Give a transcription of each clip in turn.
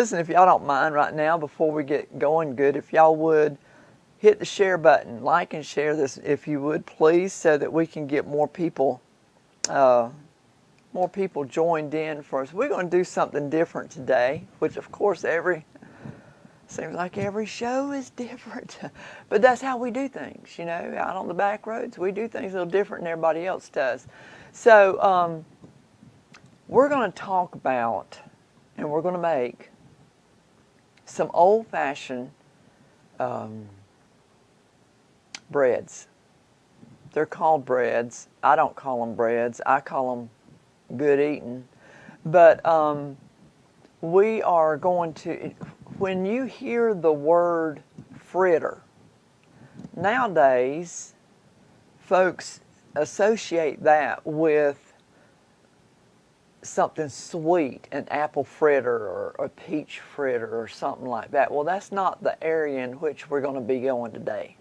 Listen, if y'all don't mind right now, before we get going good, if y'all would hit the share button, like and share this if you would, please, so that we can get more people joined in for us. We're going to do something different today, which of course seems like every show is different. But that's how we do things, you know, out on the back roads. We do things a little different than everybody else does. So we're going to talk about, and we're going to make some old-fashioned breads. They're called breads. I don't call them breads. I call them good eating. But we are going to, when you hear the word fritter, nowadays folks associate that with something sweet, an apple fritter or a peach fritter or something like that. Well, that's not the area in which we're going to be going today.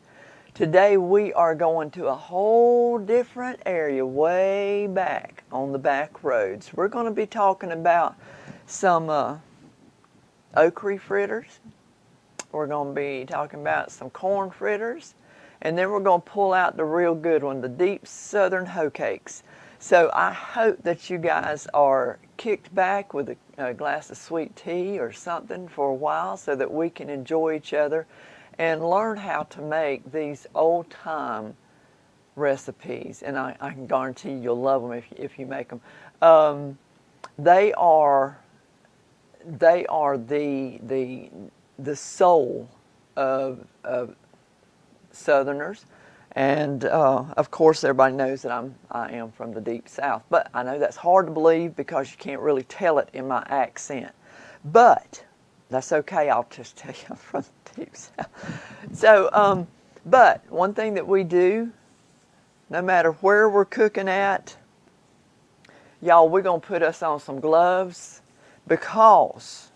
Today we are going to a whole different area way back on the back roads. We're going to be talking about some okra fritters. We're going to be talking about some corn fritters. And then we're going to pull out the real good one, the deep southern hoe cakes. So I hope that you guys are kicked back with a glass of sweet tea or something for a while so that we can enjoy each other and learn how to make these old-time recipes. And I can guarantee you'll love them if you make them. They are the soul of Southerners. And of course, everybody knows that I am from the Deep South. But I know that's hard to believe because you can't really tell it in my accent. But that's okay. I'll just tell you I'm from the Deep South. So, but one thing that we do, no matter where we're cooking at, y'all, we're going to put us on some gloves because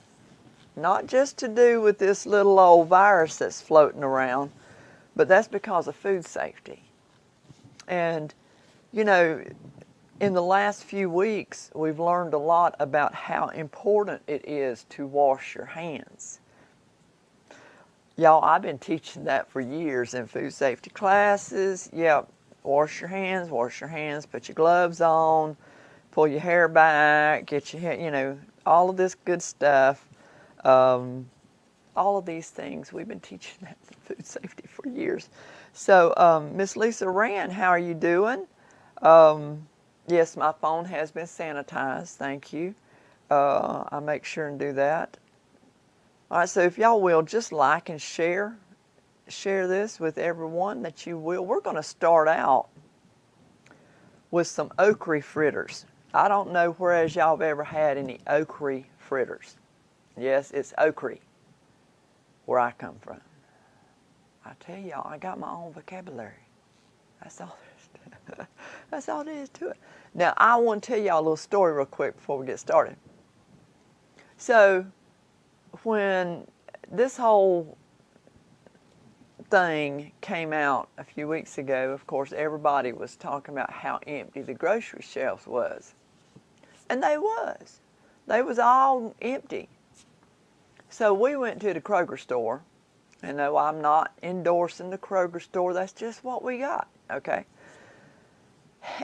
not just to do with this little old virus that's floating around, but that's because of food safety. And, you know, in the last few weeks, we've learned a lot about how important it is to wash your hands. Y'all, I've been teaching that for years in food safety classes. Yeah, wash your hands, put your gloves on, pull your hair back, get your hair, you know, all of this good stuff. All of these things, we've been teaching that in food safety for years. So, Miss Lisa Rand, how are you doing? Yes, my phone has been sanitized, thank you. I make sure and do that. All right, so if y'all will, just like and share this with everyone that you will. We're going to start out with some okra fritters. I don't know whereas y'all have ever had any okra fritters. Yes, it's okra where I come from. I tell y'all, I got my own vocabulary. That's all there is to it. That's all there is to it. Now, I want to tell y'all a little story real quick before we get started. So, when this whole thing came out a few weeks ago, of course, everybody was talking about how empty the grocery shelves was. And they was. They was all empty. So we went to the Kroger store, and no, I'm not endorsing the Kroger store, that's just what we got, okay?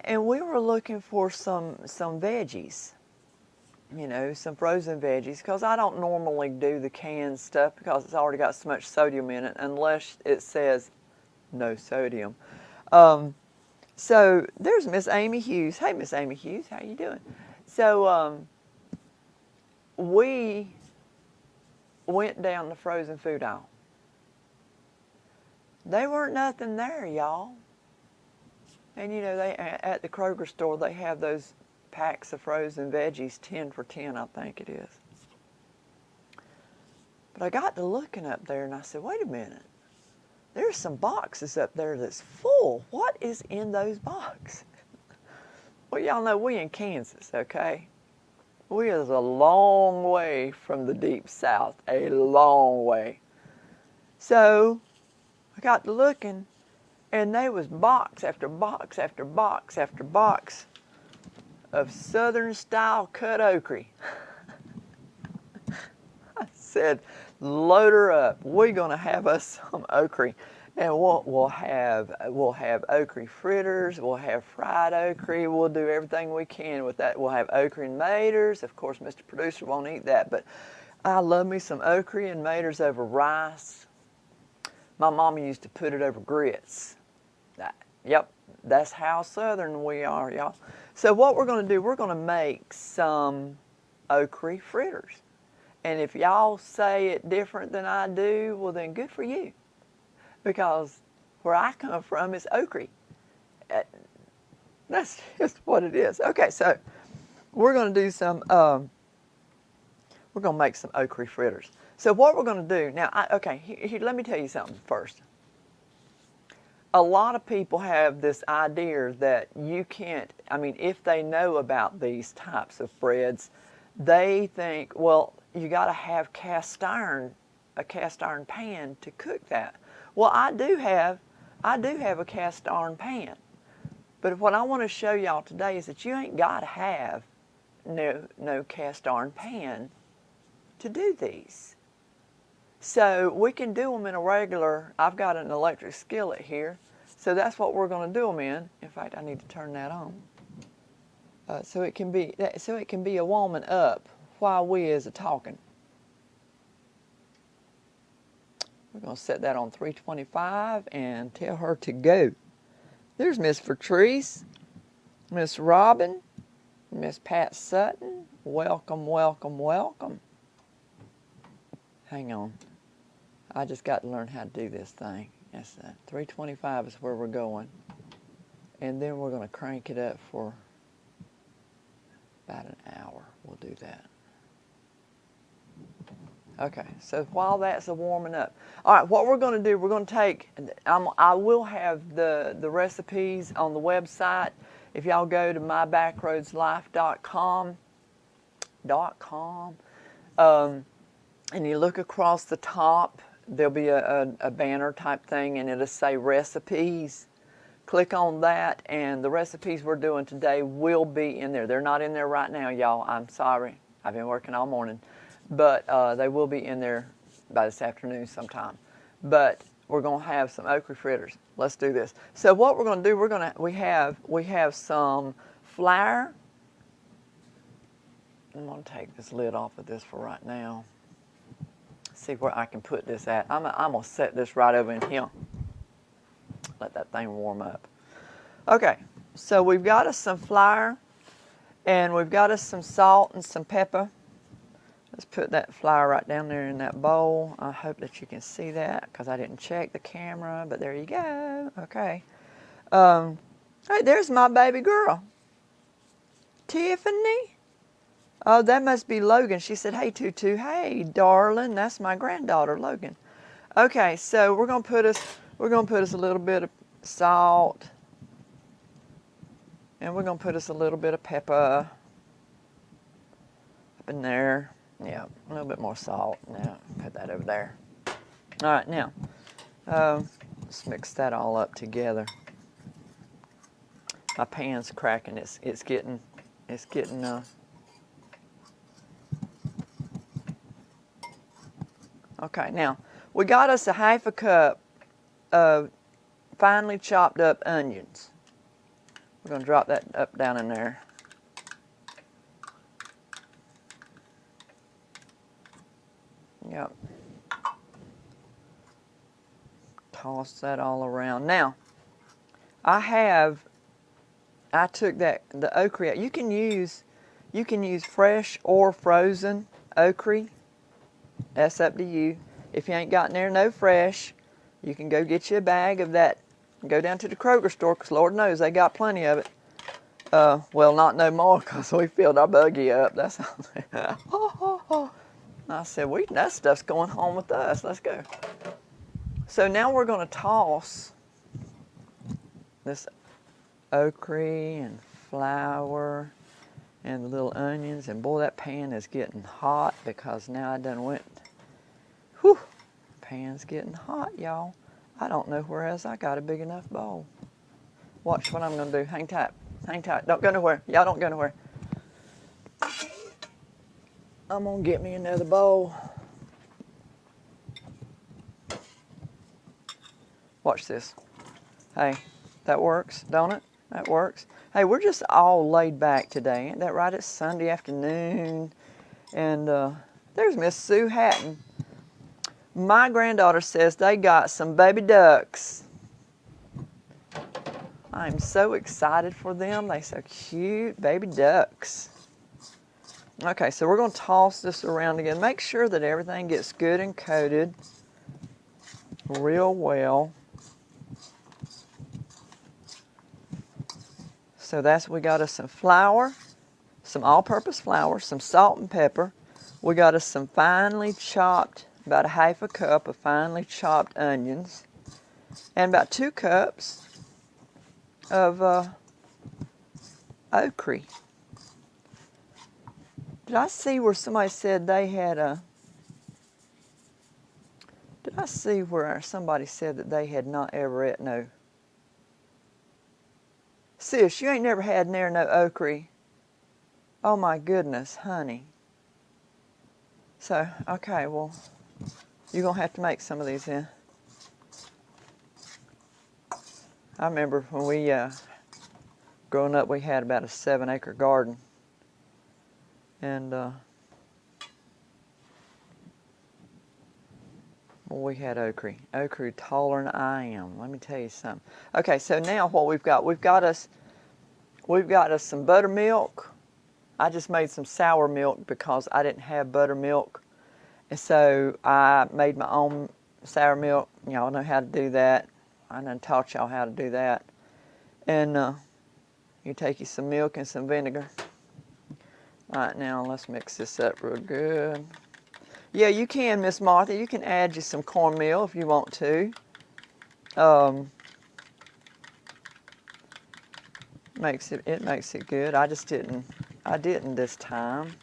And we were looking for some veggies, you know, some frozen veggies, because I don't normally do the canned stuff because it's already got so much sodium in it, unless it says no sodium. So there's Miss Amy Hughes. Hey, Miss Amy Hughes, how you doing? So we went down the frozen food aisle. There weren't nothing there, y'all. And you know, they at the Kroger store, they have those packs of frozen veggies, 10 for 10, I think it is. But I got to looking up there and I said, wait a minute. There's some boxes up there that's full. What is in those boxes? Well, y'all know we in Kansas, okay? We is a long way from the Deep South, a long way. So I got to looking, and there was box after box after box after box of Southern style cut okra. I said, load her up. We're gonna have us some okra, and we'll have okra fritters. We'll have fried okra. We'll do everything we can with that. We'll have okra and maters. Of course, Mr. Producer won't eat that, but I love me some okra and maters over rice. My mama used to put it over grits. Yep, that's how Southern we are, y'all. So what we're going to do, we're going to make some okra fritters. And if y'all say it different than I do, well then good for you. Because where I come from is okra. That's just what it is. Okay, so we're going to do some, we're going to make some okra fritters. So what we're going to do, now, here, let me tell you something first. A lot of people have this idea that you can't, if they know about these types of breads, they think, well, you got to have a cast iron pan to cook that. Well, I do have a cast iron pan. But what I want to show y'all today is that you ain't got to have no cast iron pan to do these. So we can do them in a regular, I've got an electric skillet here, so that's what we're going to do them in. In fact, I need to turn that on. So it can be a warming up while we is a talking. We're going to set that on 325 and tell her to go. There's Miss Fritters, Miss Robin, Miss Pat Sutton. Welcome, welcome, welcome. Hang on. I just got to learn how to do this thing. Yes, 325 is where we're going. And then we're going to crank it up for about an hour. We'll do that. Okay, so while that's a warming up. All right, what we're going to do, we're going to take, I will have the recipes on the website. If y'all go to mybackroadslife.com, and you look across the top, there'll be a banner type thing, and it'll say recipes. Click on that, and the recipes we're doing today will be in there. They're not in there right now, y'all. I'm sorry. I've been working all morning. But they will be in there by this afternoon sometime. But we're going to have some okra fritters. Let's do this. So what we're going to do, we have some flour. I'm going to take this lid off of this for right now. See where I can put this at. I'm going to set this right over in here. Let that thing warm up. Okay, so we've got us some flour, and we've got us some salt and some pepper. Let's put that flour right down there in that bowl. I hope that you can see that because I didn't check the camera, but there you go. Okay. Hey, there's my baby girl. Tiffany. Oh, that must be Logan. She said, hey, Tutu. Hey, darling. That's my granddaughter, Logan. Okay, so we're gonna put us a little bit of salt, and we're gonna put us a little bit of pepper up in there. Yeah, a little bit more salt. Now, put that over there. All right, now, let's mix that all up together. My pan's cracking. It's getting. Okay, now we got us a half a cup of finely chopped up onions. We're gonna drop that down in there. Yep. Toss that all around. Now, I took the okra. You can use fresh or frozen okra. That's up to you. If you ain't got no fresh, you can go get you a bag of that. Go down to the Kroger store, because Lord knows they got plenty of it. Well, not no more, because we filled our buggy up. That's all. I said, that stuff's going home with us. Let's go. So now we're going to toss this okra and flour and the little onions. And boy, that pan is getting hot because now I done went, whew, pan's getting hot, y'all. I don't know where else I got a big enough bowl. Watch what I'm going to do. Hang tight. Hang tight. Don't go nowhere. Y'all don't go nowhere. I'm going to get me another bowl. Watch this. Hey, that works, don't it? That works. Hey, we're just all laid back today. Ain't that right? It's Sunday afternoon. And there's Miss Sue Hatton. My granddaughter says they got some baby ducks. I'm so excited for them. They're so cute, baby ducks. Okay, so we're going to toss this around again. Make sure that everything gets good and coated real well. So we got us some flour, some all-purpose flour, some salt and pepper. We got us some finely chopped, about a half a cup of finely chopped onions, and about 2 cups of okra. Did I see where somebody said they had a... Did I see where somebody said that they had not ever ate no... Sis, you ain't never had near no okra. Oh my goodness, honey. So, okay, well, you're going to have to make some of these then. I remember when we, growing up, we had about a 7-acre garden. And, well, we had okra. Okra taller than I am. Let me tell you something. Okay, so now what we've got us some buttermilk. I just made some sour milk because I didn't have buttermilk. And so I made my own sour milk. Y'all know how to do that. I done taught y'all how to do that. And you take you some milk and some vinegar. All right, now let's mix this up real good. Yeah, you can, Miss Martha. You can add you some cornmeal if you want to. It makes it good. I didn't this time.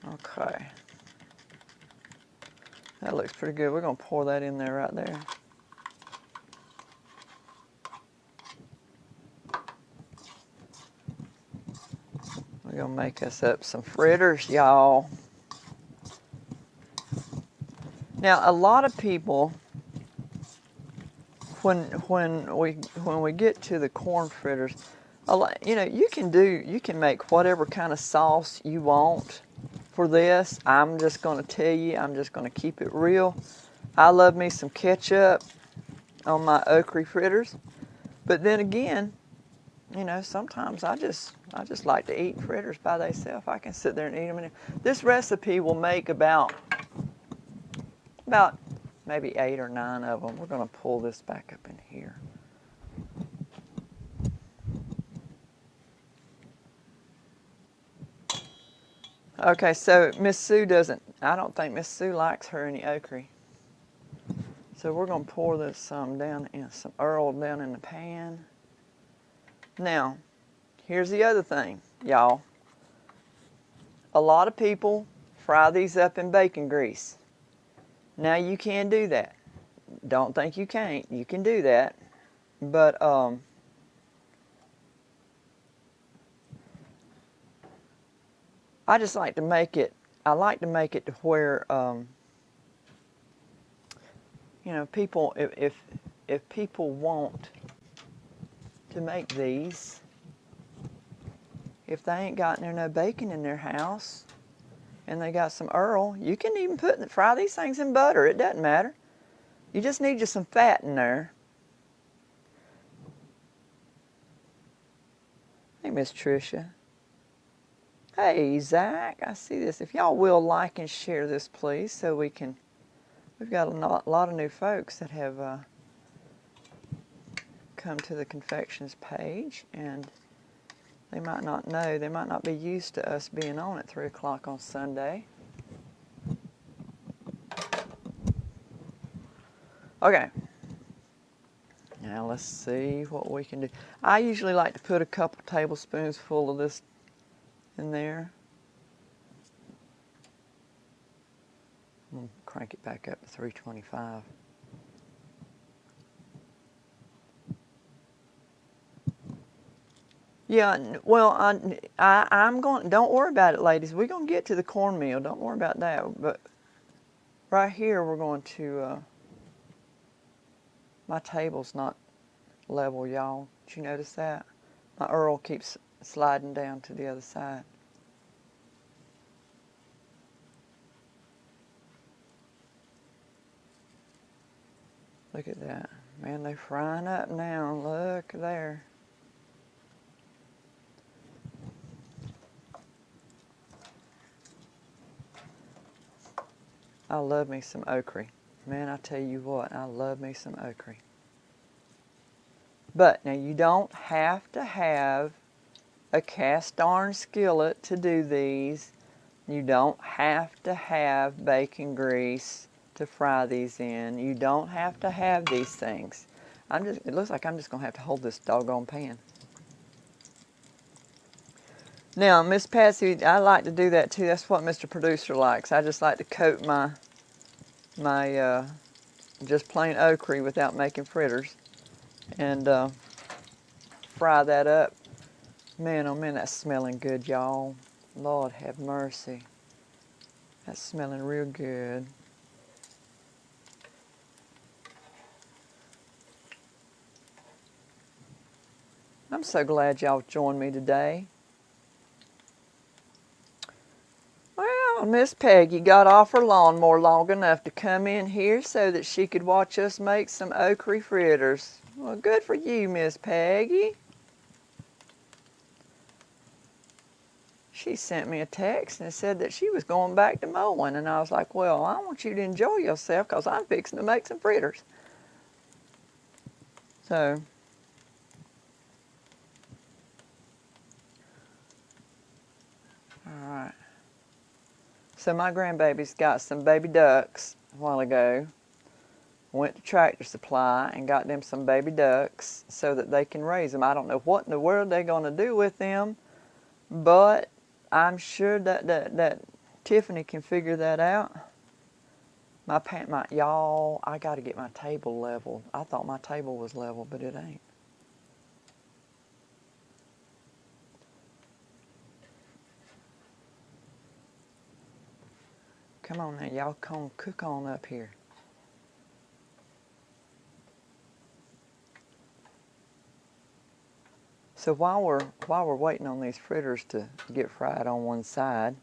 Okay. That looks pretty good. We're going to pour that in there right there. We're going to make us up some fritters, y'all. Now, a lot of people, when we get to the corn fritters, you can make whatever kind of sauce you want for this. I'm just going to tell you, I'm just going to keep it real. I love me some ketchup on my okra fritters, but then again, sometimes I just like to eat fritters by themselves. I can sit there and eat them. This recipe will make about maybe 8 or 9 of them. We're going to pull this back up in here. Okay, so Miss Sue I don't think Miss Sue likes her any okra. So we're going to pour this some Earl down in the pan. Now, here's the other thing, y'all. A lot of people fry these up in bacon grease. Now, you can do that. Don't think you can't. You can do that. But, I just like to make it, to where, people, if people want to make these, if they ain't got no bacon in their house, and they got some Earl, you can even fry these things in butter. It doesn't matter. You just need some fat in there. Hey, Miss Tricia. Hey, Zach. I see this. If y'all will like and share this, please, so we've got a lot of new folks that have come to the Confections page, and they might not know, they might not be used to us being on at 3 o'clock on Sunday. Okay. Now let's see what we can do. I usually like to put a couple tablespoons full of this in there. I'm going to crank it back up to 325. Yeah, well, I'm going, don't worry about it, ladies. We're going to get to the cornmeal. Don't worry about that. But right here, we're going to My table's not level, y'all. Did you notice that? My Earl keeps sliding down to the other side. Look at that. Man, they're frying up now. Look there. I love me some okra. Man, I tell you what, I love me some okra. But now you don't have to have a cast iron skillet to do these. You don't have to have bacon grease to fry these in. You don't have to have these things. It looks like I'm just going to have to hold this doggone pan. Now, Miss Patsy, I like to do that too. That's what Mr. Producer likes. I just like to coat my just plain okra without making fritters and fry that up. Man, oh man, that's smelling good, y'all. Lord have mercy. That's smelling real good. I'm so glad y'all joined me today. Well, Miss Peggy got off her lawnmower long enough to come in here so that she could watch us make some okra fritters. Well, good for you, Miss Peggy. She sent me a text and said that she was going back to mowing, and I was like, well, I want you to enjoy yourself because I'm fixing to make some fritters. So, all right. So my grandbaby's got some baby ducks a while ago. Went to Tractor Supply and got them some baby ducks so that they can raise them. I don't know what in the world they're going to do with them, but I'm sure that Tiffany can figure that out. Y'all, I got to get my table leveled. I thought my table was level, but it ain't. Come on now, y'all, come cook on up here. So while we're waiting on these fritters to get fried on one side,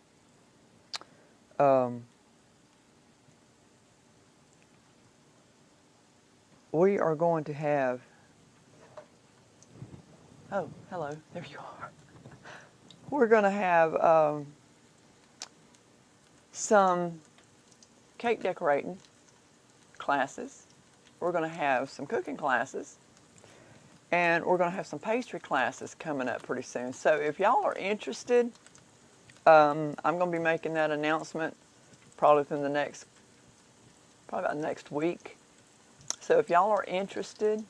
we are going to have. Oh, hello, there you are. We're going to have some cake decorating classes. We're going to have some cooking classes. And we're going to have some pastry classes coming up pretty soon. So if y'all are interested, I'm going to be making that announcement probably within probably about next week. So if y'all are interested,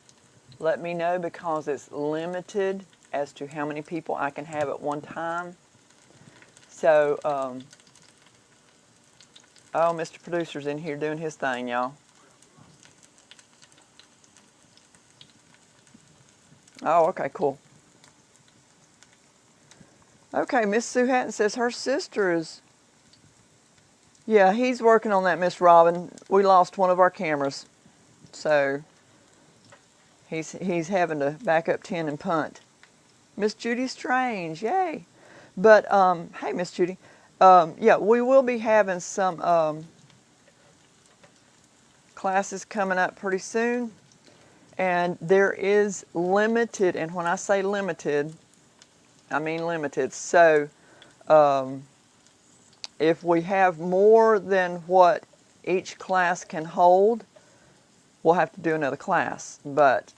let me know because it's limited as to how many people I can have at one time. So, oh, Mr. Producer's in here doing his thing, y'all. Oh, okay, cool. Okay, Miss Sue Hatton says her sister is... Yeah, he's working on that, Miss Robin. We lost one of our cameras. So, he's having to back up 10 and punt. Miss Judy Strange, yay. But, hey, Miss Judy. Yeah, we will be having some classes coming up pretty soon. And there is limited, and when I say limited, I mean limited. So, if we have more than what each class can hold, we'll have to do another class. But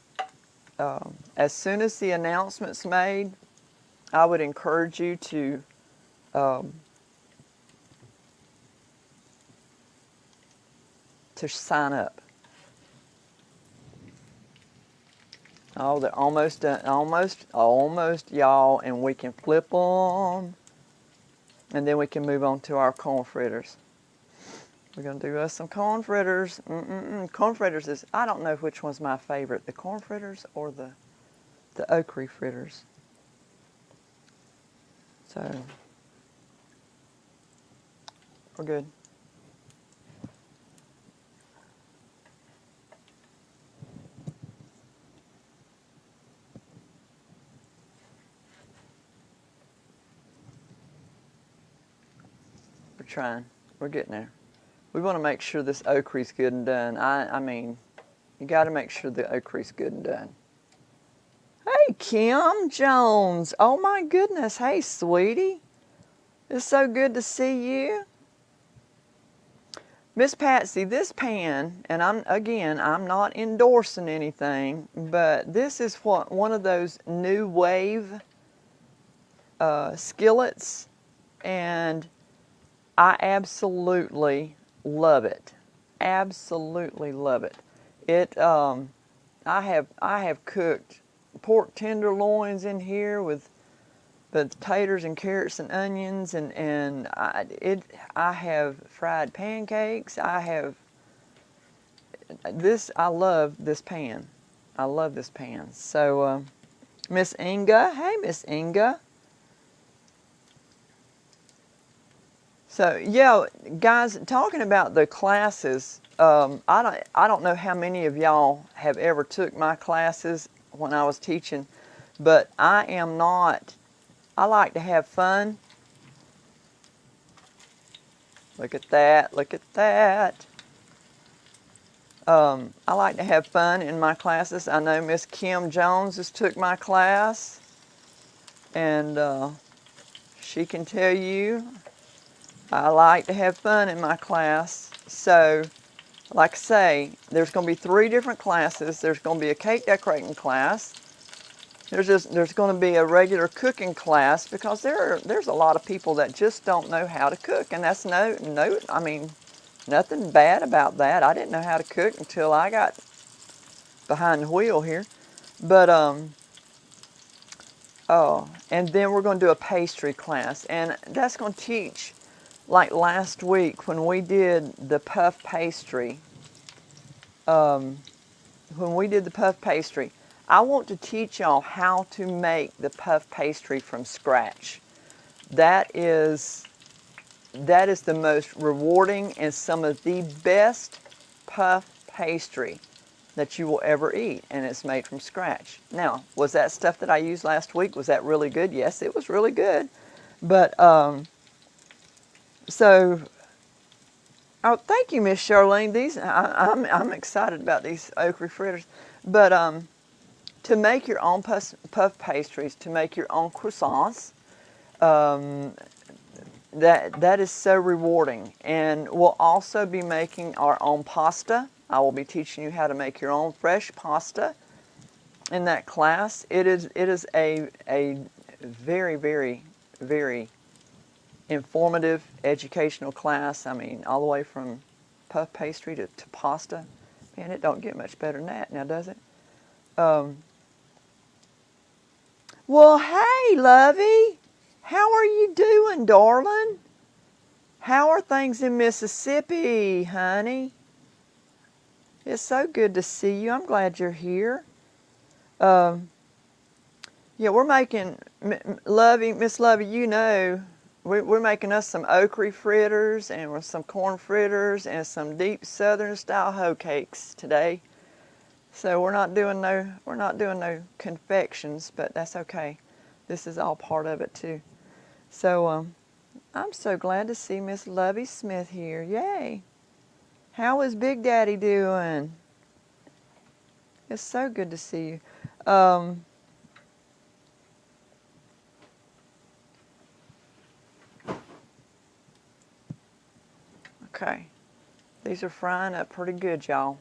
as soon as the announcement's made, I would encourage you to sign up. Oh, they're almost done. Almost, y'all, and we can flip them, and then we can move on to our corn fritters. We're gonna do us some corn fritters. Corn fritters is, I don't know which one's my favorite, the corn fritters or the okra fritters. So we're good. trying. We're getting there. We want to make sure this okra good and done. I mean, you got to make sure the okra good and done. Hey, Kim Jones. Oh, my goodness. Hey, sweetie. It's so good to see you. Miss Patsy, this pan, and I'm not endorsing anything, but this is one of those new wave skillets, and I absolutely love it. Absolutely love it. I have cooked pork tenderloins in here with the taters and carrots and onions, and I have fried pancakes. I love this pan. I love this pan. So, Miss Inga, hey Miss Inga. So yeah, guys, talking about the classes, I don't know how many of y'all have ever took my classes when I was teaching, but I am not. I like to have fun. Look at that, look at that. I like to have fun in my classes. I know Miss Kim Jones has took my class, and she can tell you I like to have fun in my class. So, like I say, there's going to be 3 different classes. There's going to be a cake decorating class. There's going to be a regular cooking class, because there's a lot of people that just don't know how to cook, and that's I mean, nothing bad about that. I didn't know how to cook until I got behind the wheel here, but and then we're going to do a pastry class, and that's going to teach, like last week when we did the puff pastry. I want to teach y'all how to make the puff pastry from scratch. That is the most rewarding and some of the best puff pastry that you will ever eat, and it's made from scratch. Now, was that stuff that I used last week, was that really good? Yes, it was really good. But, so, oh, thank you, Miss Charlene. I'm excited about these okra fritters. But, to make your own puff pastries, to make your own croissants, that is so rewarding. And we'll also be making our own pasta. I will be teaching you how to make your own fresh pasta in that class. It is a very, very, very informative educational class. I mean, all the way from puff pastry to pasta. Man, it don't get much better than that now, does it? Well, hey, Lovey. How are you doing, darling? How are things in Mississippi, honey? It's so good to see you. I'm glad you're here. Yeah, we're making, Miss Lovey, you know, we're making us some okra fritters and some corn fritters and some deep southern style hoe cakes today. So we're not doing no confections, but that's okay. This is all part of it too. So I'm so glad to see Miss Lovey Smith here. Yay! How is Big Daddy doing? It's so good to see you. Okay, these are frying up pretty good, y'all.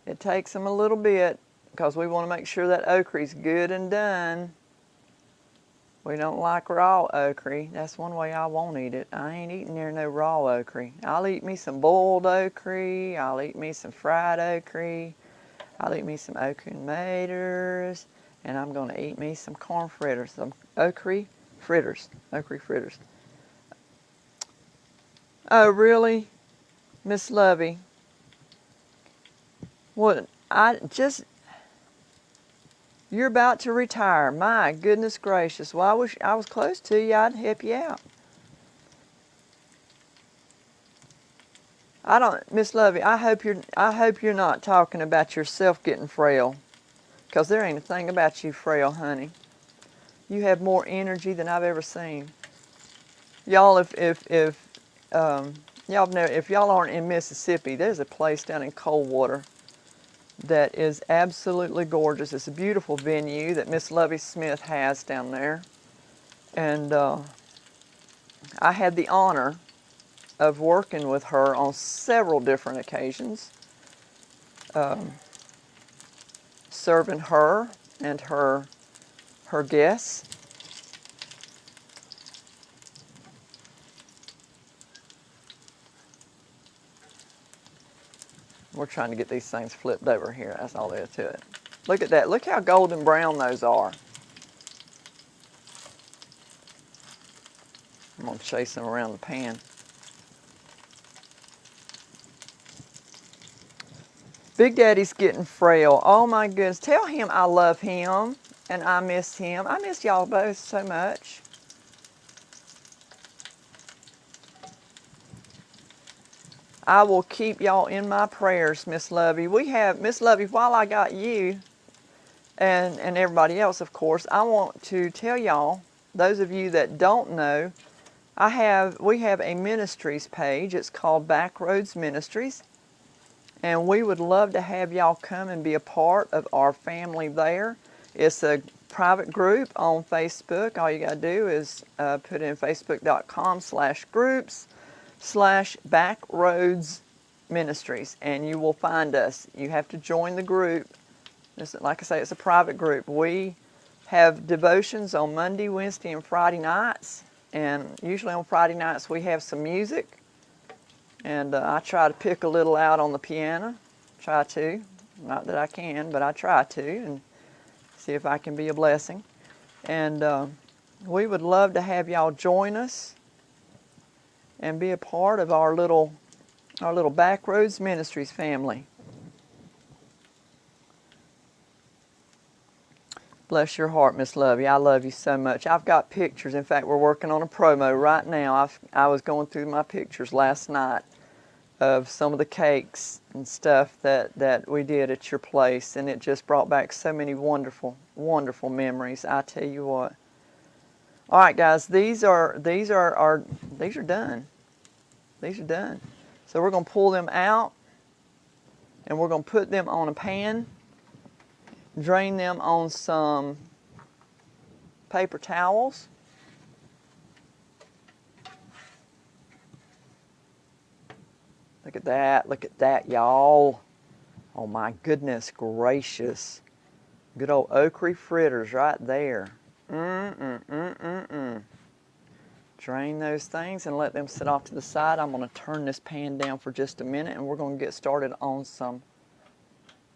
It takes them a little bit because we want to make sure that okra is good and done. We don't like raw okra. That's one way I won't eat it. I ain't eating near no raw okra. I'll eat me some boiled okra. I'll eat me some fried okra. I'll eat me some okra and maters. And I'm going to eat me some corn fritters. Some okra fritters. Okra fritters. Oh, really? Miss Lovey? Well, you're about to retire. My goodness gracious. Well, I wish I was close to you. I'd help you out. Miss Lovey, I hope you're not talking about yourself getting frail. Because there ain't a thing about you frail, honey. You have more energy than I've ever seen. Y'all, if y'all know, if y'all aren't in Mississippi, there's a place down in Coldwater that is absolutely gorgeous. It's a beautiful venue that Miss Lovey Smith has down there. And I had the honor of working with her on several different occasions, serving her and her guests. We're trying to get these things flipped over here. That's all there is to it. Look at that. Look how golden brown those are. I'm going to chase them around the pan. Big Daddy's getting frail. Oh my goodness. Tell him I love him and I miss him. I miss y'all both so much. I will keep y'all in my prayers, Miss Lovey. Miss Lovey, while I got you and everybody else, of course, I want to tell y'all, those of you that don't know, we have a ministries page. It's called BackRoads Ministries. And we would love to have y'all come and be a part of our family there. It's a private group on Facebook. All you got to do is put in facebook.com/groups/BackRoads Ministries, and you will find us. You have to join the group. Like I say, it's a private group. We have devotions on Monday, Wednesday, and Friday nights. And usually on Friday nights we have some music. And I try to pick a little out on the piano. Try to. Not that I can, but I try to. And see if I can be a blessing. And we would love to have y'all join us and be a part of our little BackRoads Ministries family. Bless your heart, Miss Lovey. I love you so much. I've got pictures. In fact, we're working on a promo right now. I was going through my pictures last night of some of the cakes and stuff that we did at your place, and it just brought back so many wonderful, wonderful memories. I tell you what. All right, guys, these are done. These are done. So we're going to pull them out, and we're going to put them on a pan. Drain them on some paper towels. Look at that, y'all. Oh my goodness gracious. Good old Okra fritters right there. Drain those things and let them sit off to the side. I'm going to turn this pan down for just a minute, and we're going to get started on some.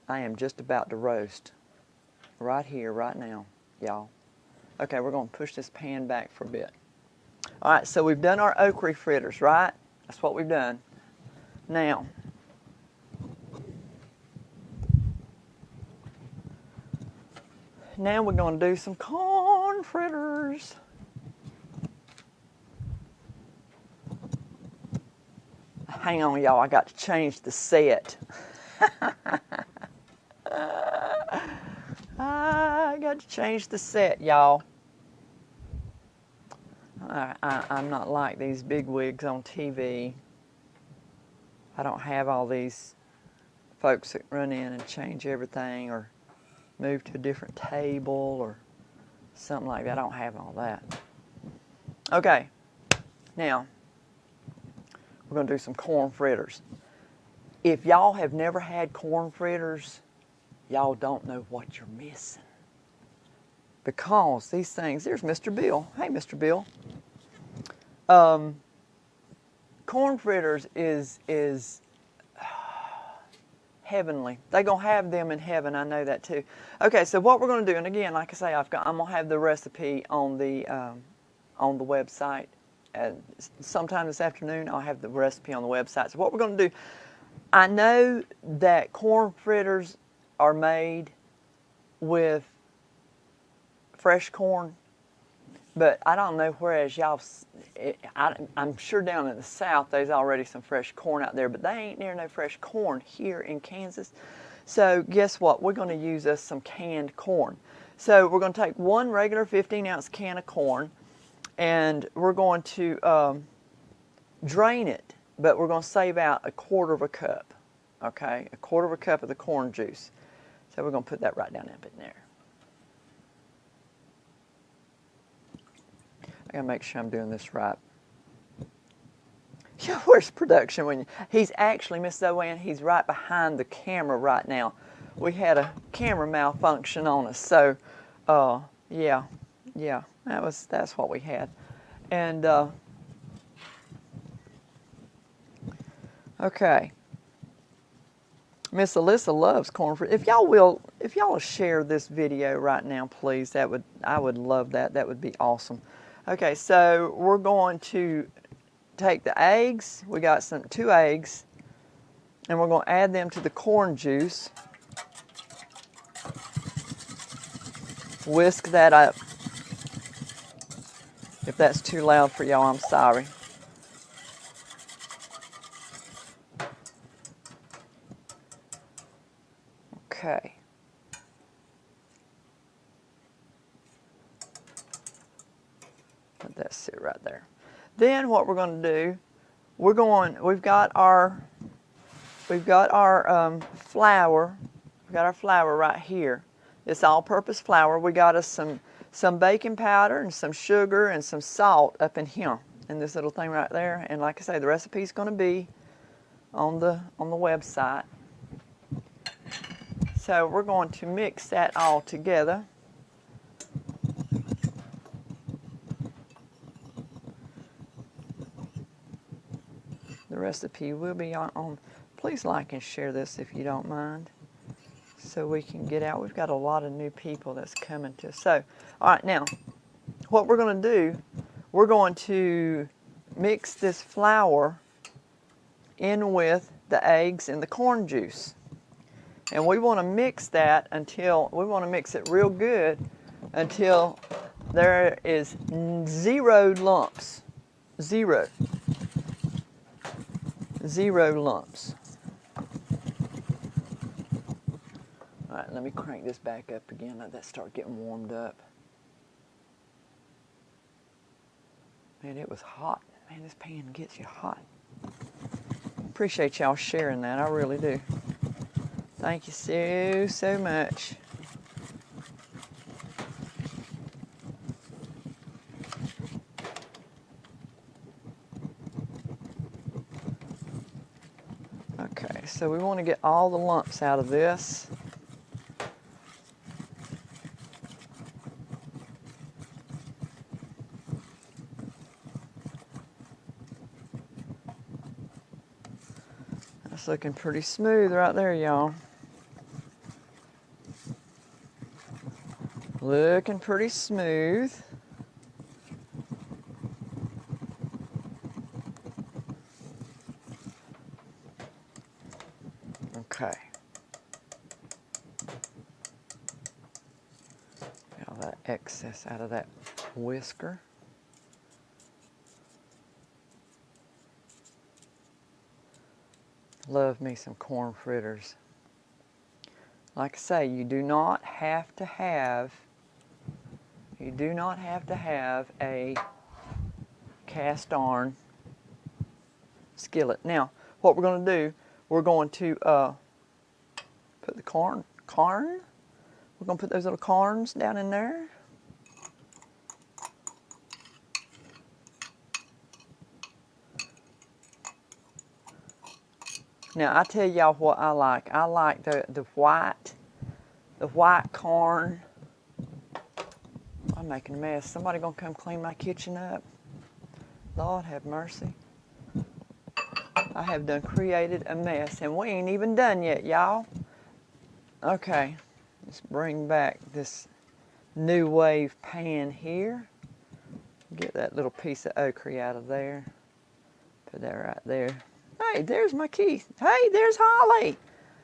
I am just about to roast. Right here, right now, y'all. Okay, we're going to push this pan back for a bit. All right, so we've done our okra fritters, right? That's what we've done. Now, we're going to do some corn fritters. Hang on, y'all. I got to change the set. I got to change the set, y'all. I'm not like these big wigs on TV. I don't have all these folks that run in and change everything or move to a different table or something like that. I don't have all that. Okay, now we're going to do some corn fritters. If y'all have never had corn fritters, y'all don't know what you're missing. Because these things, there's Mr. Bill. Hey, Mr. Bill. Corn fritters is heavenly. They're going to have them in heaven. I know that too. Okay, so what we're going to do, and again, like I say, I'm going to have the recipe on the website. Sometime this afternoon, I'll have the recipe on the website. So what we're going to do, I know that corn fritters are made with fresh corn, but I don't know whereas y'all, I'm sure down in the South there's already some fresh corn out there, but they ain't near no fresh corn here in Kansas. So guess what? We're going to use us some canned corn. So we're going to take one regular 15-ounce can of corn, and we're going to drain it, but we're going to save out 1/4 cup. Okay, 1/4 cup of the corn juice. So we're going to put that right down up in there. I gotta make sure I'm doing this right. Yeah, where's production when he's actually, Miss Zoanne, he's right behind the camera right now. We had a camera malfunction on us, so yeah, that's what we had. And okay. Miss Alyssa loves corn fritters. If y'all will share this video right now, please, I would love that. That would be awesome. Okay, so we're going to take the eggs. We got 2 eggs, and we're going to add them to the corn juice. Whisk that up. If that's too loud for y'all, I'm sorry. Okay. Let that sit right there. Then what we're going to do, we've got our flour. We've got our flour right here. It's all-purpose flour. We got us some baking powder and some sugar and some salt up in here in this little thing right there. And like I say, the recipe's going to be on the website. So we're going to mix that all together. The recipe will be on. Please like and share this if you don't mind, so we can get out. We've got a lot of new people that's coming to us. So, all right, now, what we're going to do, we're going to mix this flour in with the eggs and the corn juice. And we want to mix that we want to mix it real good until there is 0 lumps. 0 lumps. All right, let me crank this back up again. Let that start getting warmed up. Man, it was hot. Man, this pan gets you hot. Appreciate y'all sharing that. I really do. Thank you so much. Okay, so we want to get all the lumps out of this. That's looking pretty smooth right there, y'all. Looking pretty smooth. Okay. Get all that excess out of that whisker. Love me some corn fritters. Like I say, you do not have to have a cast iron skillet. Now, what we're going to do, we're going to put the corn. We're going to put those little corns down in there. Now, I tell y'all what I like. I like the white corn. I'm making a mess. Somebody gonna come clean my kitchen up? Lord have mercy. I have done created a mess, and we ain't even done yet, y'all. Okay, let's bring back this new wave pan here. Get that little piece of okra out of there. Put that right there. Hey, there's my key. Hey, there's Holly.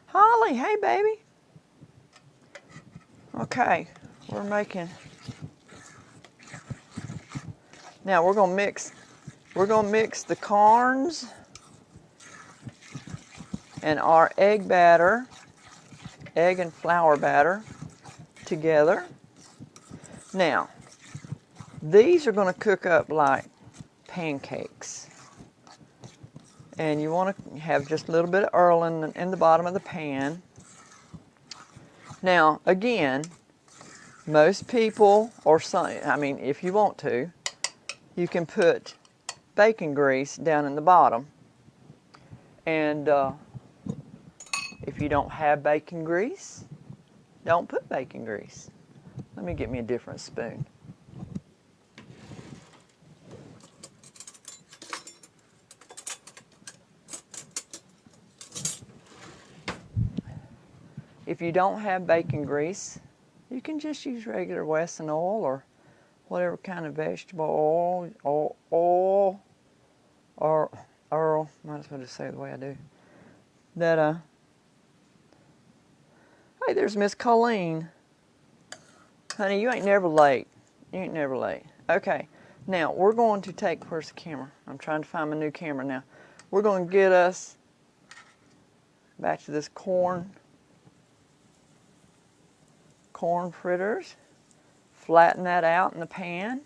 Holly, hey, baby. Okay, we're making. Now we're gonna mix the corns and our egg and flour batter together. Now, these are gonna cook up like pancakes. And you want to have just a little bit of oil in the bottom of the pan. Now, again, most people, or some, I mean, if you want to, you can put bacon grease down in the bottom. And if you don't have bacon grease, don't put bacon grease. Let me get me a different spoon. If you don't have bacon grease, you can just use regular Wesson oil or whatever kind of vegetable oil, or might as well just say it the way I do. Hey, there's Miss Colleen. Honey, you ain't never late. You ain't never late. Okay, now we're going to take, where's the camera? I'm trying to find my new camera now. We're going to get us back to this corn fritters. Flatten that out in the pan.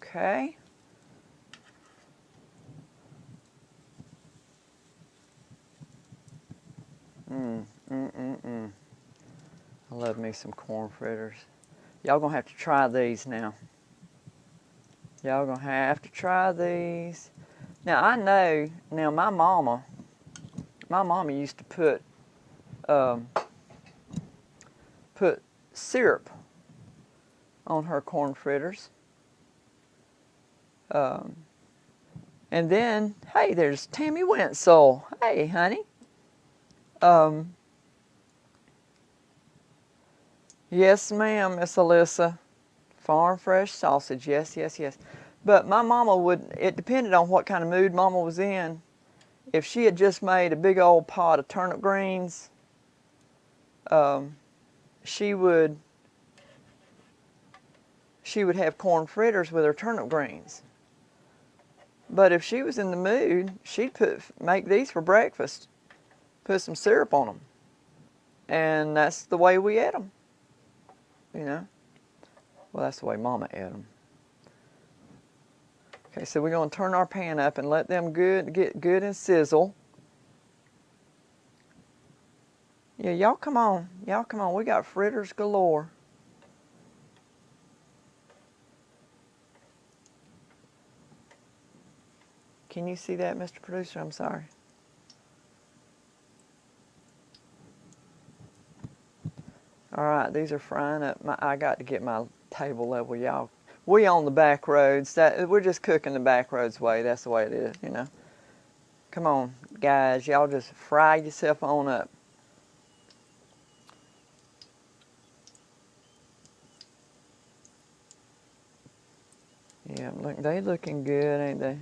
Okay. I love me some corn fritters. Y'all gonna have to try these now. Y'all gonna have to try these. Now I know, now my mama used to put syrup on her corn fritters. And then, hey, there's Tammy Wenzel. Hey, honey. Yes, ma'am, Miss Alyssa. Farm fresh sausage. Yes, yes, yes. But my mama it depended on what kind of mood mama was in. If she had just made a big old pot of turnip greens, she would have corn fritters with her turnip greens. But if she was in the mood, she'd make these for breakfast, put some syrup on them, and that's the way we ate them. You know, well, that's the way Mama ate them. Okay, so we're going to turn our pan up and let them get good and sizzle. Yeah, y'all come on. Y'all come on. We got fritters galore. Can you see that, Mr. Producer? I'm sorry. All right, these are frying up. I got to get my table level, y'all. We on the back roads. We're just cooking the back roads way. That's the way it is, you know. Come on, guys. Y'all just fry yourself on up. Yeah, look, they looking good, ain't they?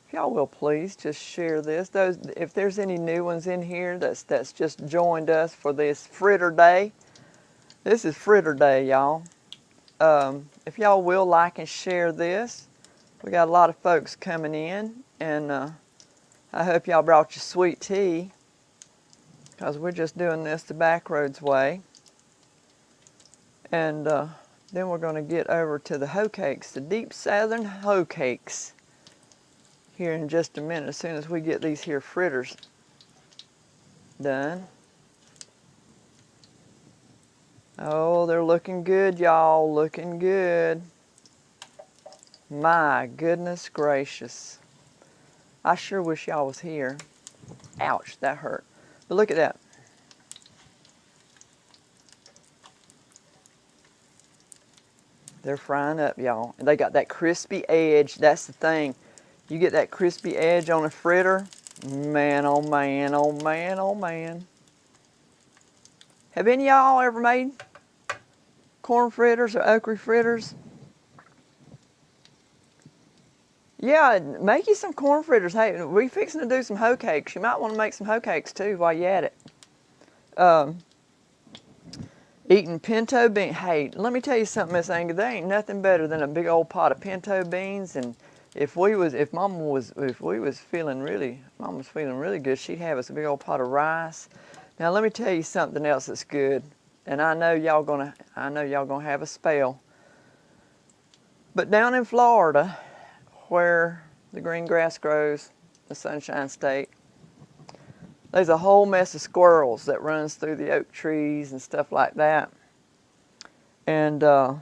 If y'all will please just share this. If there's any new ones in here that's just joined us for this fritter day. This is fritter day, y'all. If y'all will like and share this. We got a lot of folks coming in, and I hope y'all brought your sweet tea, because we're just doing this the BackRoads way. And then we're going to get over to the hoe cakes, the deep southern hoe cakes, here in just a minute, as soon as we get these here fritters done. Oh, they're looking good, y'all, looking good. My goodness gracious. I sure wish y'all was here. Ouch, that hurt. But look at that. They're frying up, y'all. And they got that crispy edge. That's the thing. You get that crispy edge on a fritter. Man, oh man, oh man, oh man. Have any of y'all ever made corn fritters or okra fritters? Yeah, make you some corn fritters. Hey, we fixing to do some hoe cakes. You might want to make some hoe cakes too while you're at it. Eating pinto beans. Hey, let me tell you something, Miss Inga. There ain't nothing better than a big old pot of pinto beans. And Mama was feeling really good, she'd have us a big old pot of rice. Now let me tell you something else that's good. And I know y'all gonna have a spell. But down in Florida, where the green grass grows, the Sunshine State. There's a whole mess of squirrels that runs through the oak trees and stuff like that. And well,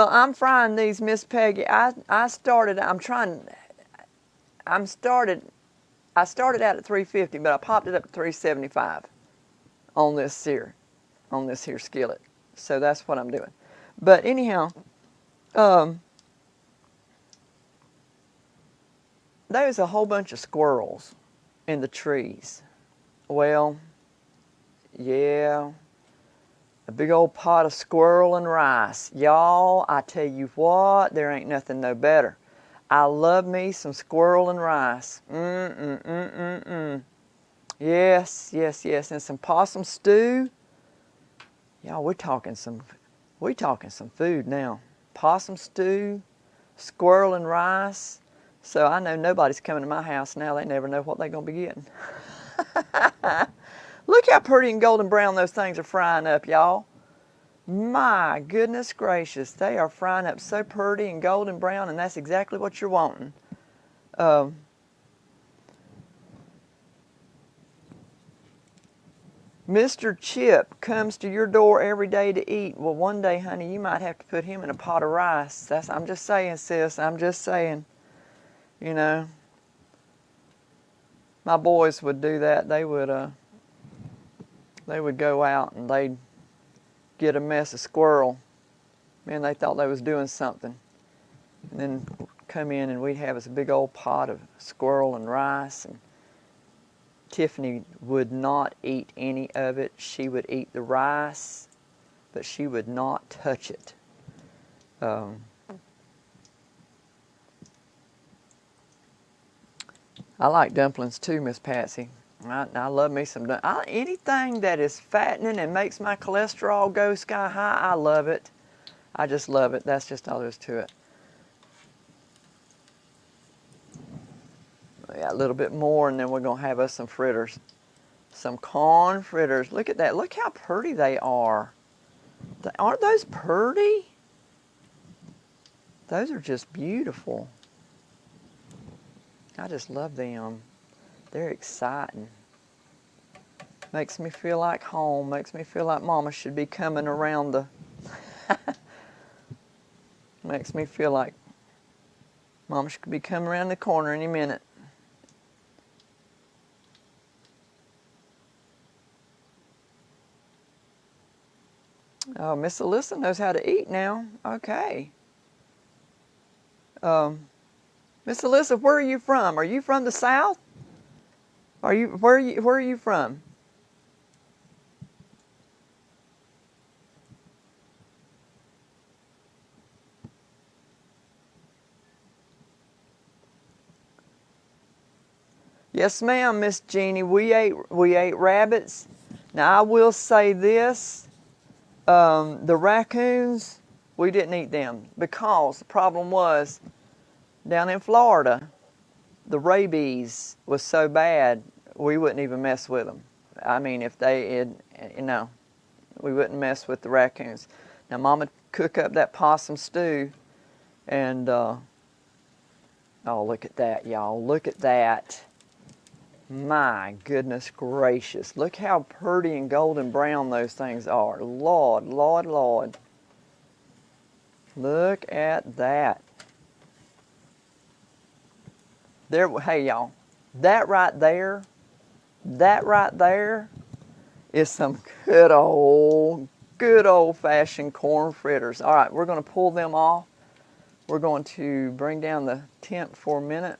I'm frying these, Miss Peggy. I started out at 350, but I popped it up to 375 on this here skillet. So that's what I'm doing. But anyhow, there's a whole bunch of squirrels in the trees. Well, yeah, a big old pot of squirrel and rice. Y'all, I tell you what, there ain't nothing no better. I love me some squirrel and rice. Yes, yes, yes. And some possum stew. Y'all, we're talking some food now. Possum stew, squirrel and rice. So I know nobody's coming to my house now. They never know what they're going to be getting. Look how pretty and golden brown those things are frying up, y'all. My goodness gracious. They are frying up so pretty and golden brown, and that's exactly what you're wanting. Mr. Chip comes to your door every day to eat. Well, one day, honey, you might have to put him in a pot of rice. I'm just saying, sis. I'm just saying. You know, my boys would do that. They would go out and they'd get a mess of squirrel. Man, they thought they was doing something. And then come in and we'd have us a big old pot of squirrel and rice. And Tiffany would not eat any of it. She would eat the rice, but she would not touch it. I like dumplings too, Miss Patsy. I love me some dumplings. Anything that is fattening and makes my cholesterol go sky high, I love it. I just love it. That's just all there is to it. Yeah, a little bit more, and then we're going to have us some fritters. Some corn fritters. Look at that. Look how pretty they are. Aren't those pretty? Those are just beautiful. I just love them. They're exciting. Makes me feel like home. Makes me feel like Mama should be coming around the... Makes me feel like Mama should be coming around the corner any minute. Oh, Miss Alyssa knows how to eat now. Okay. Miss Alyssa, where are you from? Are you from the South? Where are you from? Yes, ma'am, Miss Jeannie. We ate rabbits. Now I will say this: the raccoons, we didn't eat them because the problem was down in Florida, the rabies was so bad we wouldn't even mess with them. I mean, if they had, we wouldn't mess with the raccoons. Now, Mama cook up that possum stew, and oh, look at that, y'all! Look at that. My goodness gracious. Look how pretty and golden brown those things are. Lord, Lord, Lord. Look at that. There, hey, y'all. That right there is some good old-fashioned corn fritters. All right, we're going to pull them off. We're going to bring down the temp for a minute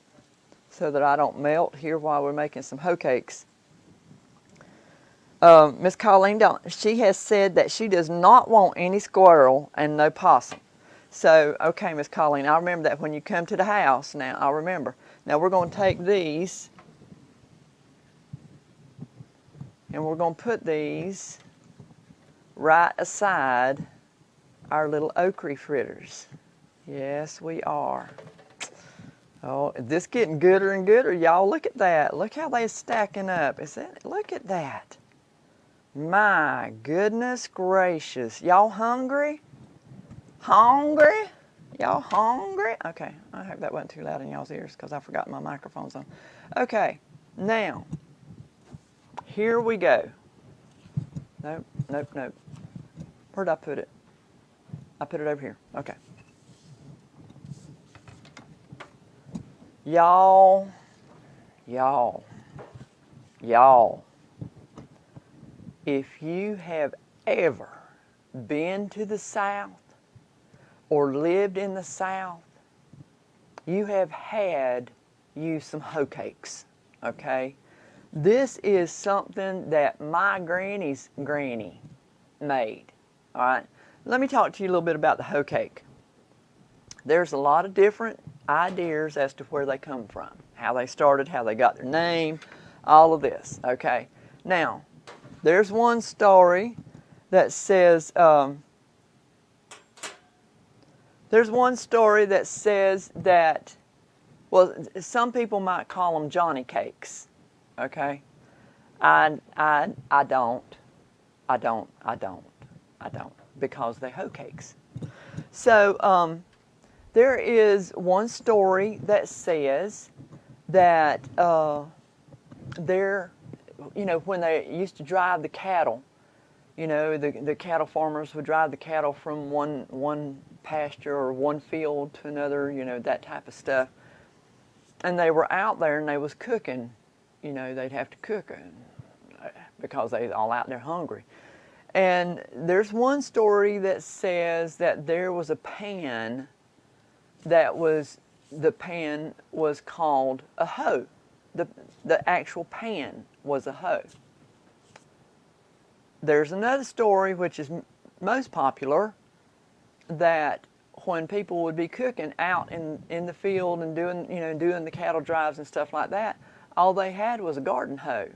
so that I don't melt here while we're making some hoe cakes. Miss Colleen, she has said that she does not want any squirrel and no possum. So, okay, Miss Colleen, I'll remember that when you come to the house. Now, I'll remember. Now, we're going to take these, and we're going to put these right aside our little okra fritters. Yes, we are. Oh, this getting gooder and gooder, y'all. Look at that. Look how they're stacking up. Look at that. My goodness gracious. Y'all hungry? Hungry? Y'all hungry? Okay, I hope that wasn't too loud in y'all's ears because I forgot my microphone's on. Okay, now, here we go. Nope, nope, nope. Where'd I put it? I put it over here. Okay. Y'all, if you have ever been to the South or lived in the South, you have had some hoe cakes, okay? This is something that my granny's granny made, all right? Let me talk to you a little bit about the hoe cake. There's a lot of different ideas as to where they come from, how they started, how they got their name, all of this, okay? Now, there's one story that says, that well, some people might call them Johnny cakes, okay? I don't, because they're hoe cakes. So, there is one story that says that when they used to drive the cattle, the cattle farmers would drive the cattle from one pasture or one field to another, that type of stuff. And they were out there and they was cooking, they'd have to cook because they was all out there hungry. And there's one story that says that there was a pan the pan was called a hoe. The actual pan was a hoe. There's another story which is most popular, that when people would be cooking out in the field and doing the cattle drives and stuff like that, all they had was a garden hoe.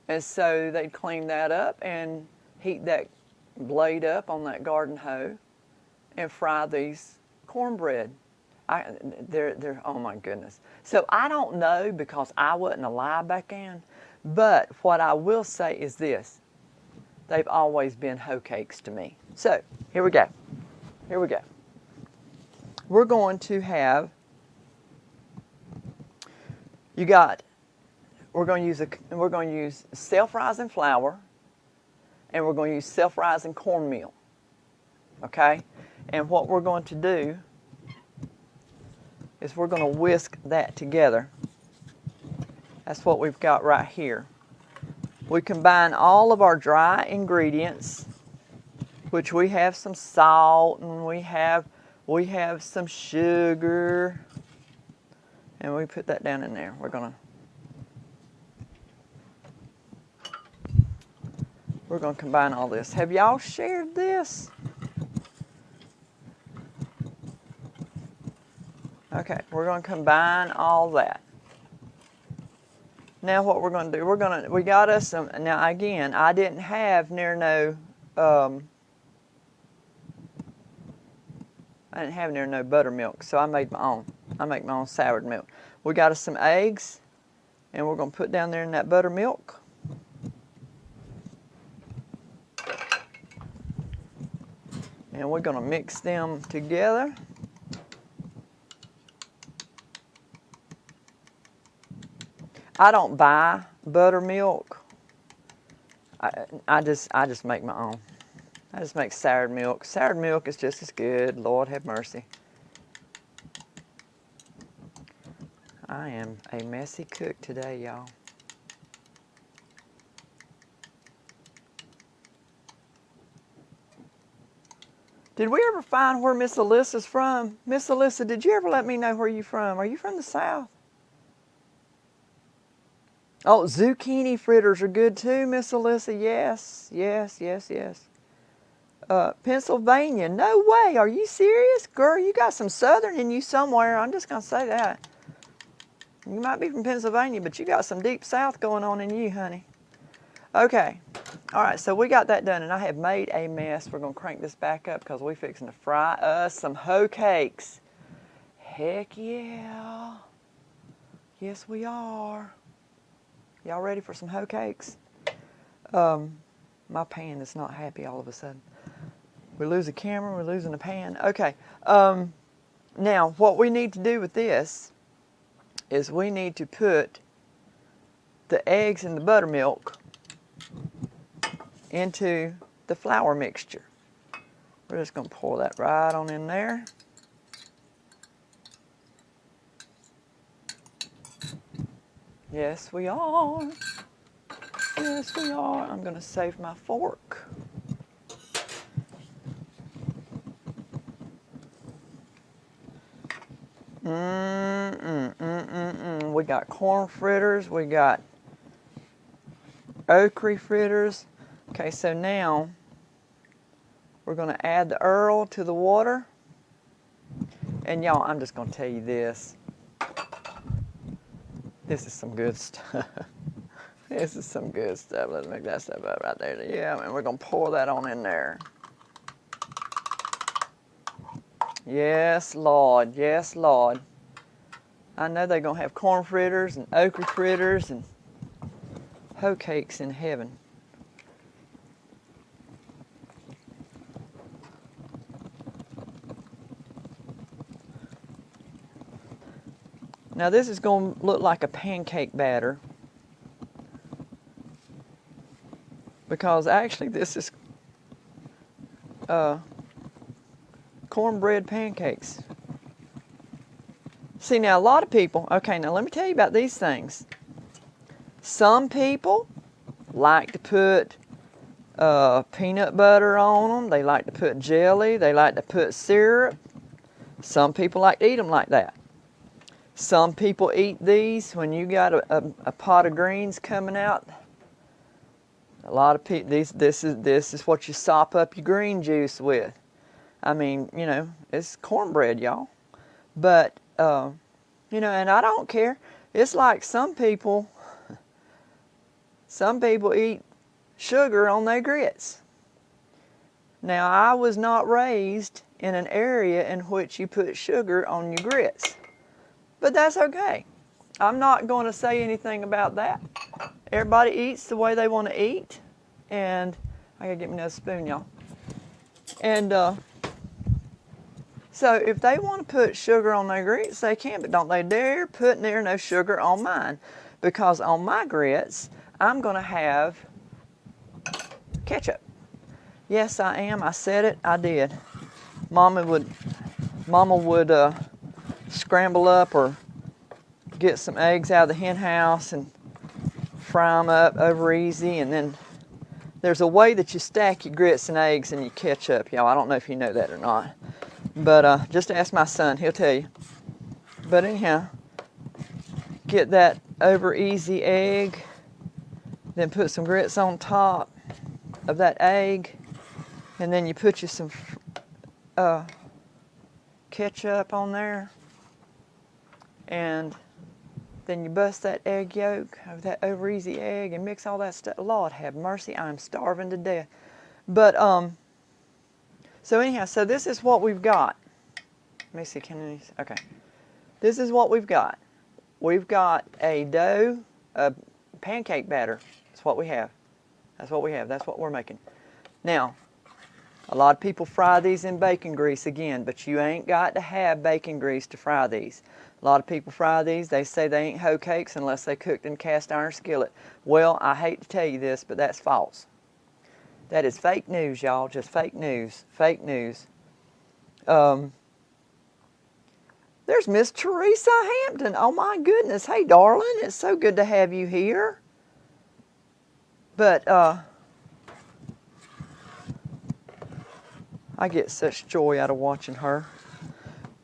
And so they'd clean that up and heat that blade up on that garden hoe and fry these cornbread. They're oh my goodness. So I don't know because I wasn't alive back then, but what I will say is this: they've always been hoe cakes to me. So here we go. We're going to have. We're going to use self-rising flour, and we're going to use self-rising cornmeal. Okay, and what we're going to do is we're going to whisk that together. That's what we've got right here. We combine all of our dry ingredients, which we have some salt and we have some sugar, and we put that down in there. We're going to combine all this. Have y'all shared this? Okay, we're going to combine all that. Now what we're going to do, we got us some, now again, I didn't have no buttermilk, so I made my own. I make my own soured milk. We got us some eggs, and we're going to put down there in that buttermilk. And we're going to mix them together. I don't buy buttermilk. I just make my own. I just make soured milk. Soured milk is just as good. Lord have mercy. I am a messy cook today, y'all. Did we ever find where Miss Alyssa's from? Miss Alyssa, did you ever let me know where you're from? Are you from the South? Oh, zucchini fritters are good too, Miss Alyssa. Yes. Pennsylvania. No way. Are you serious? Girl, you got some Southern in you somewhere. I'm just going to say that. You might be from Pennsylvania, but you got some deep South going on in you, honey. Okay. All right, so we got that done, and I have made a mess. We're going to crank this back up because we're fixing to fry us some hoe cakes. Heck yeah. Yes, we are. Y'all ready for some hoe cakes? My pan is not happy all of a sudden. We lose the camera, we're losing the pan. Okay. Now, what we need to do with this is we need to put the eggs and the buttermilk into the flour mixture. We're just going to pour that right on in there. Yes, we are. Yes, we are. I'm going to save my fork. We got corn fritters. We got okra fritters. Okay, so now we're going to add the Earl to the water. And y'all, I'm just going to tell you this. This is some good stuff. This is some good stuff. Let's make that stuff up right there. Yeah, and we're going to pour that on in there. Yes, Lord. Yes, Lord. I know they're going to have corn fritters and okra fritters and hoe cakes in heaven. Now this is going to look like a pancake batter, because actually this is cornbread pancakes. See, now a lot of people, okay, now let me tell you about these things. Some people like to put peanut butter on them. They like to put jelly. They like to put syrup. Some people like to eat them like that. Some people eat these when you got a pot of greens coming out. A lot of people, this is what you sop up your green juice with. I mean, you know, it's cornbread, y'all. But, you know, and I don't care. It's like some people eat sugar on their grits. Now, I was not raised in an area in which you put sugar on your grits. But that's okay. I'm not going to say anything about that. Everybody eats the way they want to eat. And I gotta get me another spoon, y'all. And so if they want to put sugar on their grits, they can, but don't they dare put near no sugar on mine. Because on my grits, I'm going to have ketchup. Yes, I am. I said it. I did. Mama would scramble up or get some eggs out of the hen house and fry them up over easy. And then there's a way that you stack your grits and eggs and your ketchup, y'all. I don't know if you know that or not. But just ask my son. He'll tell you. But anyhow, get that over easy egg. Then put some grits on top of that egg. And then you put you some ketchup on there. And then you bust that egg yolk of that over easy egg and mix all that stuff. Lord have mercy, I'm starving to death. But so anyhow, so this is what we've got. Let me see, okay. This is what we've got. We've got a dough, a pancake batter. That's what we have. That's what we have. That's what we're making. Now, a lot of people fry these in bacon grease again, but you ain't got to have bacon grease to fry these. A lot of people fry these. They say they ain't hoe cakes unless they cooked in cast iron skillet. Well, I hate to tell you this, but that's false. That is fake news, y'all. Just fake news. Fake news. There's Miss Teresa Hampton. Oh my goodness. Hey, darling. It's so good to have you here. But I get such joy out of watching her.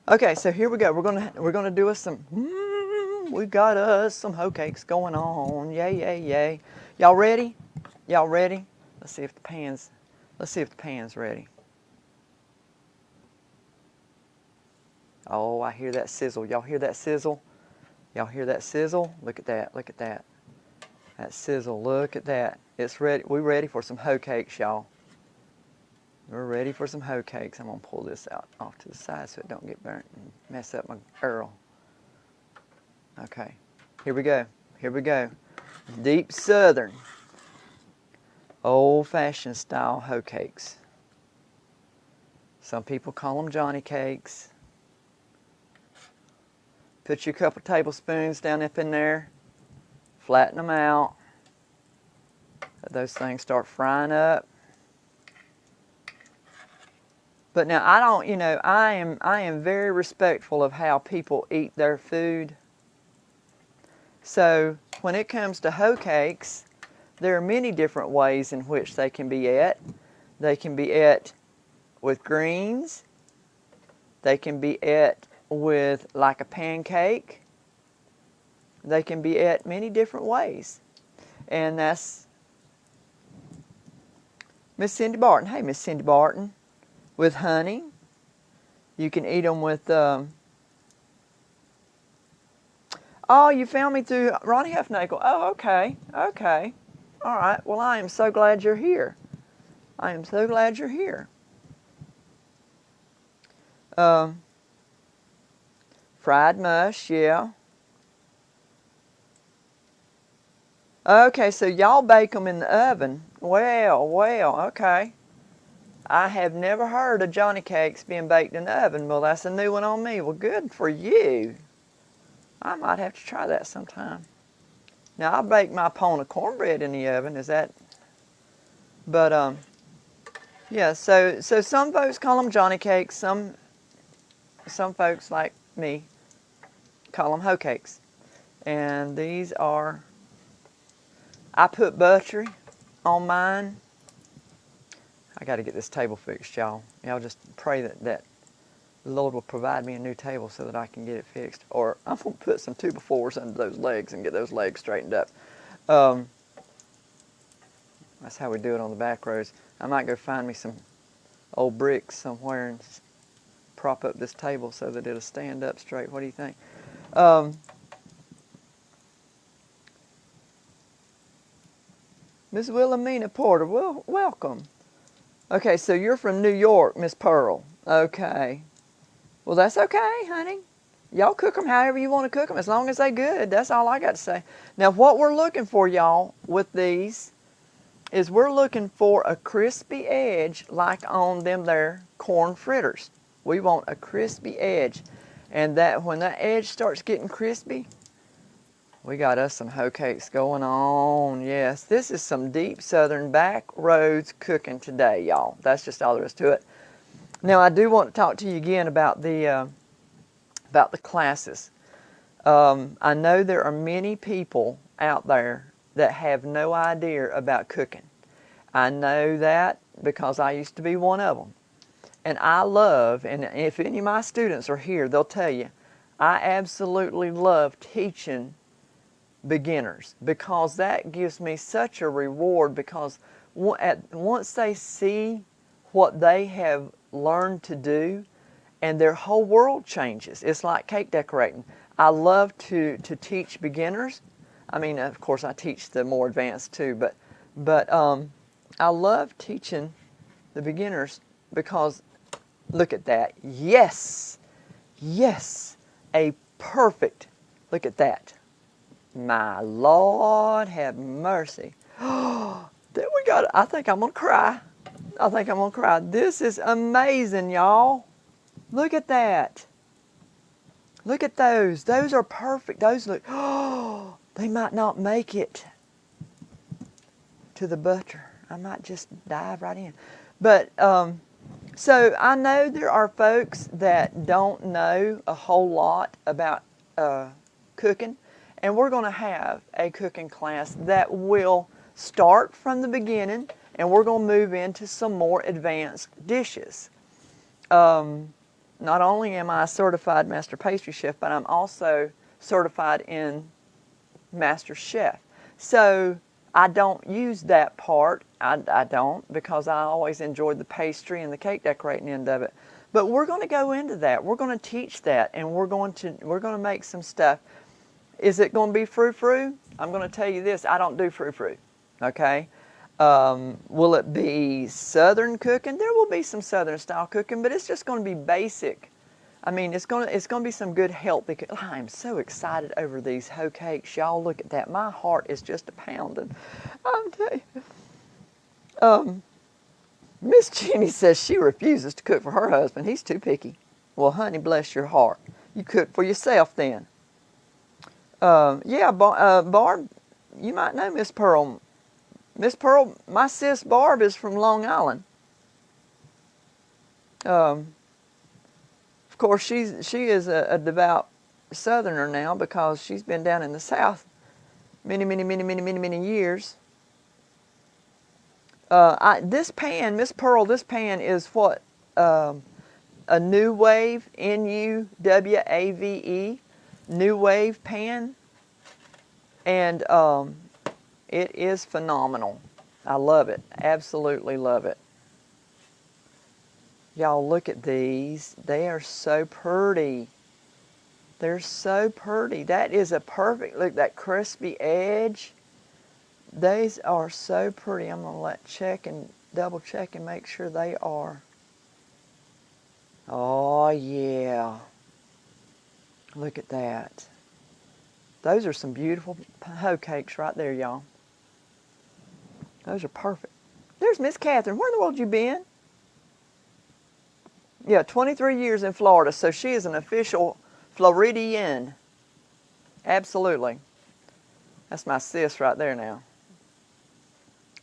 Okay, so here we go. We're gonna do us some. We've got us some hoe cakes going on. Yay, yay, yay! Y'all ready? Y'all ready? Let's see if the pan's ready. Oh, I hear that sizzle. Y'all hear that sizzle? Y'all hear that sizzle? Look at that. Look at that. That sizzle. Look at that. It's ready. We're ready for some hoe cakes, y'all. We're ready for some hoe cakes. I'm going to pull this out off to the side so it don't get burnt and mess up my Earl. Okay, here we go. Here we go. Deep Southern, old-fashioned style hoe cakes. Some people call them Johnny cakes. Put your couple tablespoons down up in there. Flatten them out. Let those things start frying up. But now I don't, I am very respectful of how people eat their food. So when it comes to hoe cakes, there are many different ways in which they can be ate. They can be ate with greens. They can be ate with like a pancake. They can be ate many different ways. And that's Miss Cindy Barton. Hey, Miss Cindy Barton. With honey. You can eat them with... Oh, you found me through Ronnie Huffnagle. Oh, okay. Okay. All right. Well, I am so glad you're here. I am so glad you're here. Fried mush, yeah. Okay, so y'all bake them in the oven. Well, okay. I have never heard of Johnny cakes being baked in the oven. Well, that's a new one on me. Well, good for you. I might have to try that sometime. Now, I bake my pone of cornbread in the oven. Is that... But, yeah, so some folks call them Johnny cakes. Some folks, like me, call them hoe cakes. And these are... I put buttery on mine. I got to get this table fixed, y'all. Y'all just pray that the Lord will provide me a new table so that I can get it fixed. Or I'm going to put some 2x4s under those legs and get those legs straightened up. That's how we do it on the BackRoads. I might go find me some old bricks somewhere and prop up this table so that it'll stand up straight. What do you think? Miss Wilhelmina Porter, well, welcome. Okay, so you're from New York, Miss Pearl. Okay. Well, that's okay, honey. Y'all cook them however you want to cook them, as long as they're good. That's all I got to say. Now, what we're looking for, y'all, with these is we're looking for a crispy edge like on them there corn fritters. We want a crispy edge. And that when that edge starts getting crispy, we got us some hoe cakes going on. Yes, this is some deep southern BackRoads cooking today, y'all. That's just all there is to it. Now, I do want to talk to you again about the classes. I know there are many people out there that have no idea about cooking. I know that because I used to be one of them. And I love, and if any of my students are here, they'll tell you, I absolutely love teaching beginners, because that gives me such a reward, because once they see what they have learned to do, and their whole world changes. It's like cake decorating. I love to teach beginners. I mean, of course, I teach the more advanced too, but I love teaching the beginners because look at that. Yes, yes, a perfect, look at that. My Lord, have mercy. Oh, there we got it. I think I'm going to cry. I think I'm going to cry. This is amazing, y'all. Look at that. Look at those. Those are perfect. Those look, oh, they might not make it to the butter. I might just dive right in. But, so I know there are folks that don't know a whole lot about cooking. And we're going to have a cooking class that will start from the beginning, and we're going to move into some more advanced dishes. Not only am I a certified master pastry chef, but I'm also certified in master chef. So I don't use that part. I don't, because I always enjoyed the pastry and the cake decorating end of it. But we're going to go into that. We're going to teach that, and we're going to make some stuff. Is it going to be frou-frou? I'm going to tell you this, I don't do frou-frou, okay? Will it be Southern cooking? There will be some Southern style cooking, but it's just going to be basic. I mean, it's going to be some good healthy. I'm so excited over these hoe cakes. Y'all look at that. My heart is just a pounding. I'm telling you. Miss Jeannie says she refuses to cook for her husband. He's too picky. Well, honey, bless your heart. You cook for yourself then. Yeah, Barb, you might know Miss Pearl. Miss Pearl, my sis Barb is from Long Island. Of course, she is a devout Southerner now because she's been down in the South many years. This pan, Miss Pearl, this pan is what? A New Wave, N-U-W-A-V-E, New Wave pan. And it is phenomenal. I love it. Absolutely love it. Y'all look at these. They are so pretty. They're so pretty. That is a perfect, look, that crispy edge. These are so pretty. I'm going to double check and make sure they are. Oh, yeah. Look at that. Those are some beautiful hoe cakes right there, y'all. Those are perfect. There's Miss Catherine. Where in the world you been? Yeah, 23 years in Florida, so she is an official Floridian. Absolutely. That's my sis right there now.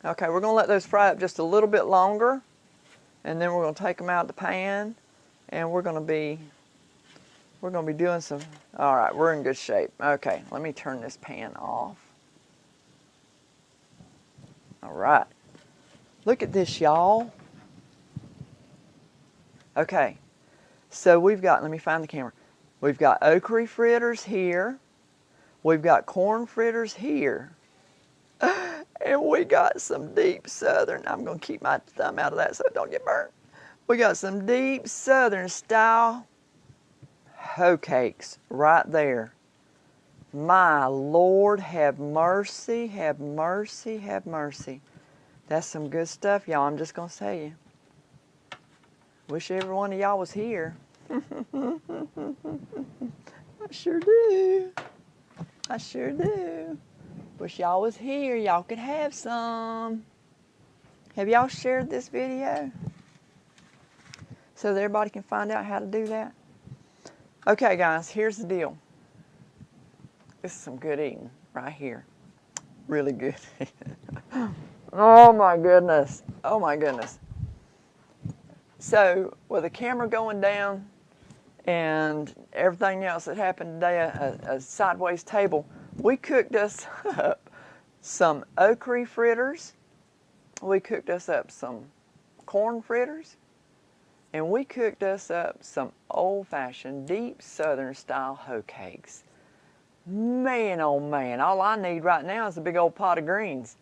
Okay, we're going to let those fry up just a little bit longer, and then we're going to take them out of the pan, and we're going to be doing some, all right, we're in good shape. Okay, let me turn this pan off. All right. Look at this, y'all. Okay, so we've got, let me find the camera. We've got okra fritters here. We've got corn fritters here. And we got some deep Southern, I'm going to keep my thumb out of that so it don't get burnt. We got some deep Southern style hoe cakes right there. My Lord, have mercy, have mercy, have mercy. That's some good stuff, y'all. I'm just going to tell you. Wish every one of y'all was here. I sure do. I sure do. Wish y'all was here. Y'all could have some. Have y'all shared this video? So that everybody can find out how to do that? Okay, guys, here's the deal. This is some good eating right here. Really good. Oh my goodness. Oh my goodness. So, with the camera going down and everything else that happened today, a sideways table, we cooked us up some okra fritters. We cooked us up some corn fritters. And we cooked us up some old-fashioned, deep Southern style hoe cakes. Man, oh man, all I need right now is a big old pot of greens.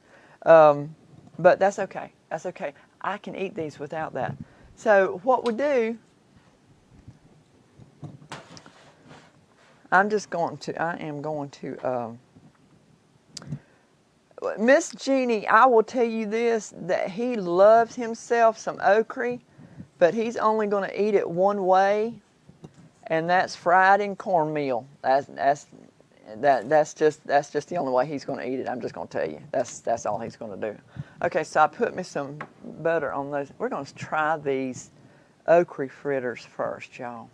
But that's okay, that's okay. I can eat these without that. So what we do, I am going to, Miss Jeannie, I will tell you this, that he loves himself some okra, but he's only going to eat it one way, and that's fried in cornmeal. That's just the only way he's going to eat it. I'm just going to tell you. That's all he's going to do. Okay, so I put me some butter on those. We're going to try these okra fritters first, y'all.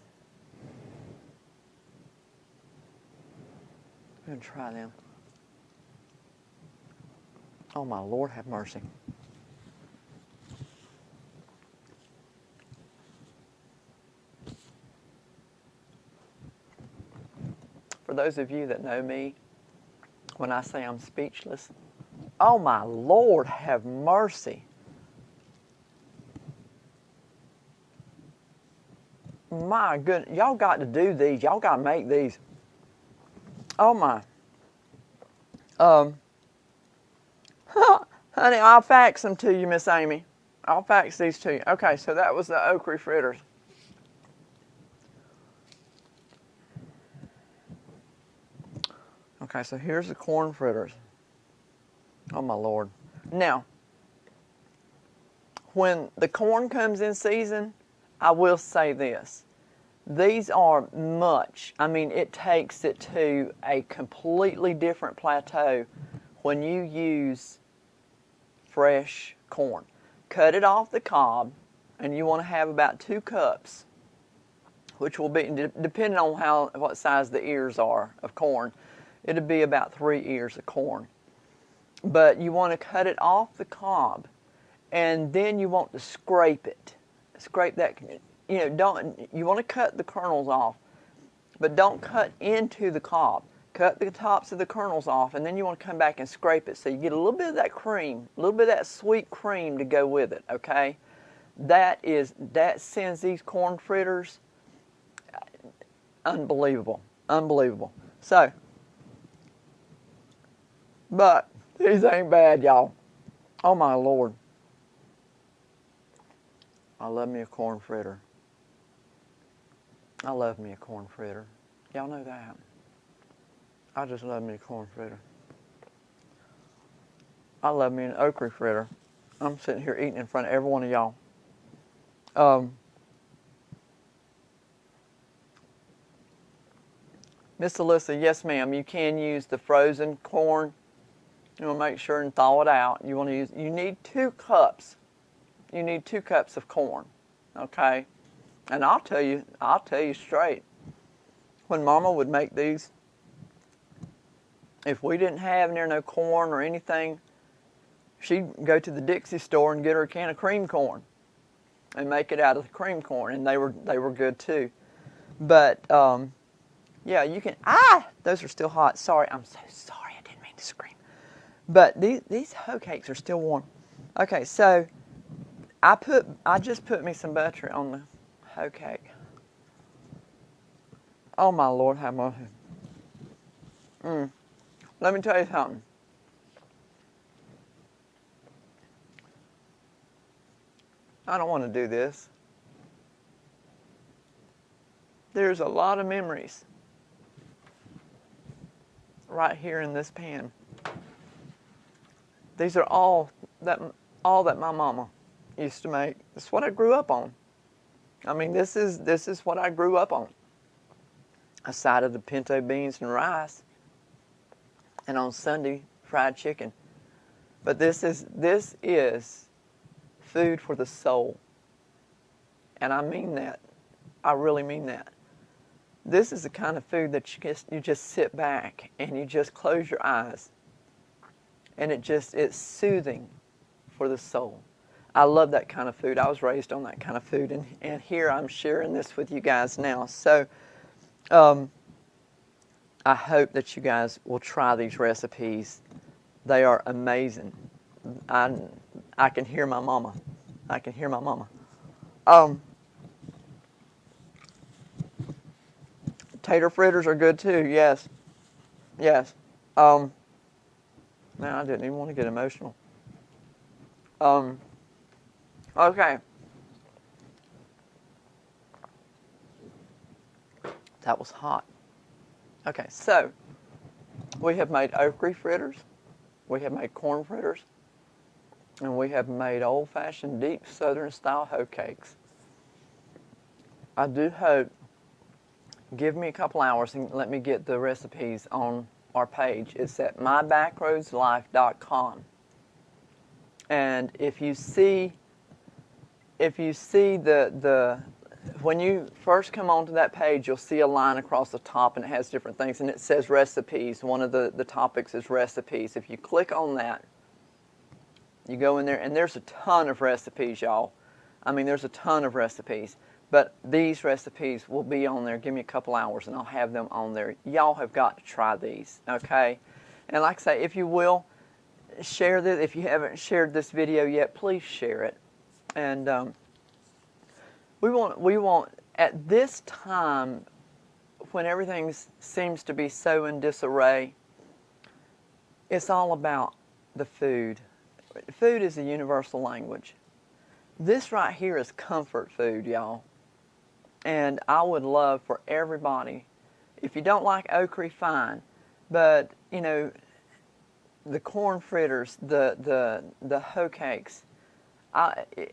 We're going to try them. Oh my Lord, have mercy. For those of you that know me, when I say I'm speechless, oh my Lord, have mercy. My goodness, y'all got to do these. Y'all got to make these. Oh my. Honey, I'll fax them to you, Miss Amy. I'll fax these to you. Okay, so that was the okra fritters. Okay, so here's the corn fritters. Oh my Lord. Now, when the corn comes in season, I will say this. These are it takes it to a completely different plateau when you use fresh corn. cut it off the cob, and you want to have about 2 cups, which will be, depending on what size the ears are of corn, it'll be about 3 ears of corn. But you want to cut it off the cob, and then you want to scrape it. Scrape that, you want to cut the kernels off, but don't cut into the cob. Cut the tops of the kernels off, and then you want to come back and scrape it so you get a little bit of that cream, a little bit of that sweet cream to go with it, okay? That sends these corn fritters unbelievable, unbelievable. So, but these ain't bad, y'all. Oh my Lord. I love me a corn fritter. I love me a corn fritter. Y'all know that. I just love me a corn fritter. I love me an okra fritter. I'm sitting here eating in front of every one of y'all. Miss Alyssa, yes ma'am, you can use the frozen corn. You want to make sure and thaw it out. You need 2 cups. You need 2 cups of corn, okay? And I'll tell you straight. When Mama would make these, if we didn't have near no corn or anything, she'd go to the Dixie store and get her a can of cream corn and make it out of the cream corn, and they were good too. But yeah, you can. Those are still hot. Sorry, I'm so sorry. I didn't mean to scream. But these hoe cakes are still warm. Okay, so I just put me some butter on the hoe cake. Oh my Lord, have mercy. Let me tell you something. I don't want to do this. There's a lot of memories right here in this pan. These are all that my mama used to make. This is what I grew up on. I mean, this is what I grew up on. Aside of the pinto beans and rice, and on Sunday, fried chicken. But this is food for the soul. And I mean that. I really mean that. This is the kind of food that you just sit back and you just close your eyes. And it's soothing for the soul. I love that kind of food. I was raised on that kind of food. And here I'm sharing this with you guys now. So, I hope that you guys will try these recipes. They are amazing. I can hear my mama. I can hear my mama. Tater fritters are good too. Yes. Yes. Man, I didn't even want to get emotional. Okay. That was hot. Okay, so we have made okra fritters, we have made corn fritters, and we have made old-fashioned deep southern style hoe cakes. I do hope, give me a couple hours and let me get the recipes on our page. It's at mybackroadslife.com. And if you see the when you first come onto that page, you'll see a line across the top, and it has different things, and it says recipes. One of the topics is recipes. If you click on that, you go in there, and there's a ton of recipes, y'all. I mean, there's a ton of recipes, but these recipes will be on there. Give me a couple hours, and I'll have them on there. Y'all have got to try these, okay? And like I say, if you will, share this. If you haven't shared this video yet, please share it. And we want at this time, when everything seems to be so in disarray, it's all about the food. Food is a universal language. This right here is comfort food, y'all. And I would love for everybody, if you don't like okra, fine, but you know, the corn fritters, the hoe cakes,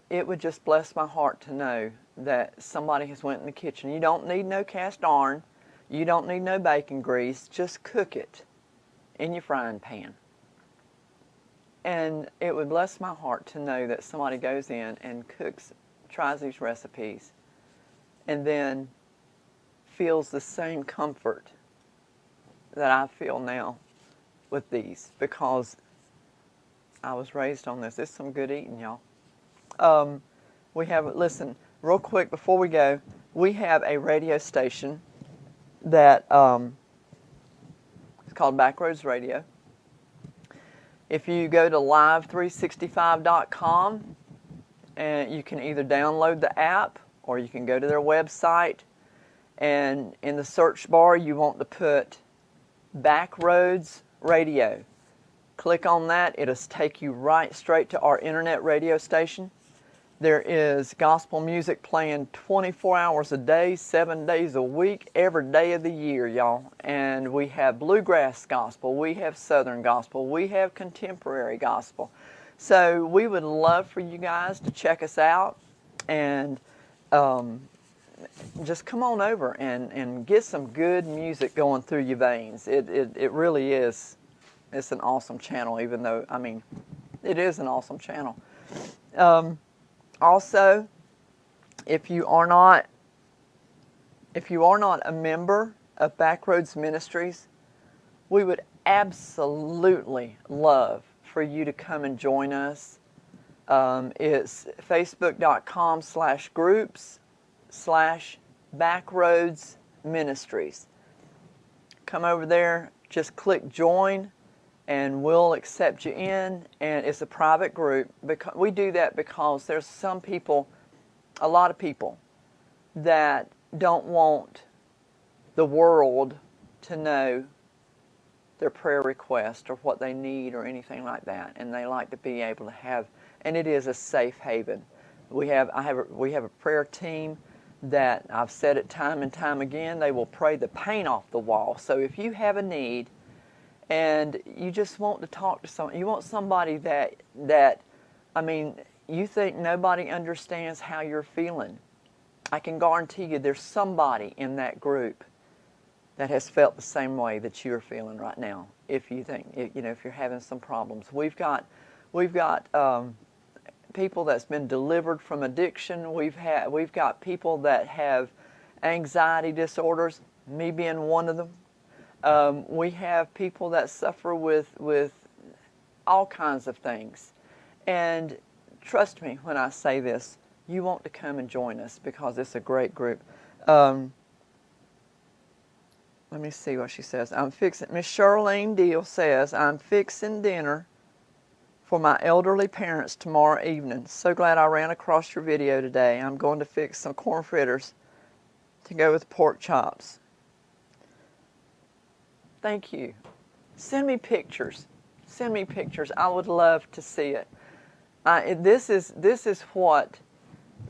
it would just bless my heart to know that somebody has went in the kitchen. You don't need no cast iron. You don't need no bacon grease. Just cook it in your frying pan. And it would bless my heart to know that somebody goes in and tries these recipes, and then feels the same comfort that I feel now with these, because I was raised on this. It's some good eating, y'all. Listen, real quick before we go, we have a radio station that it's called BackRoads Radio. If you go to live365.com, and you can either download the app or you can go to their website, and in the search bar you want to put BackRoads Radio. Click on that. It'll take you right straight to our internet radio station. There is gospel music playing 24 hours a day, 7 days a week, every day of the year, y'all. And we have bluegrass gospel, we have southern gospel, we have contemporary gospel. So we would love for you guys to check us out, and just come on over and get some good music going through your veins. It really is. It's an awesome channel, even though, I mean, it is an awesome channel. Also, if you are not a member of BackRoads Ministries, we would absolutely love for you to come and join us. It's facebook.com/groups/BackRoads Ministries. Come over there, just click join, and we'll accept you in, and it's a private group. We do that because there's some people, a lot of people, that don't want the world to know their prayer request or what they need or anything like that, and they like to be able to have, and it is a safe haven. We have a prayer team that I've said it time and time again. They will pray the paint off the wall. So if you have a need, and you just want to talk to someone, you want somebody that I mean, you think nobody understands how you're feeling, I can guarantee you there's somebody in that group that has felt the same way that you're feeling right now. If you think, if you're having some problems, we've got people that's been delivered from addiction. We've got people that have anxiety disorders, me being one of them. We have people that suffer with all kinds of things. And trust me when I say this, you want to come and join us because it's a great group. Let me see what she says. Miss Charlene Deal says, I'm fixing dinner for my elderly parents tomorrow evening. So glad I ran across your video today. I'm going to fix some corn fritters to go with pork chops. Thank you. Send me pictures. Send me pictures. I would love to see it. This is what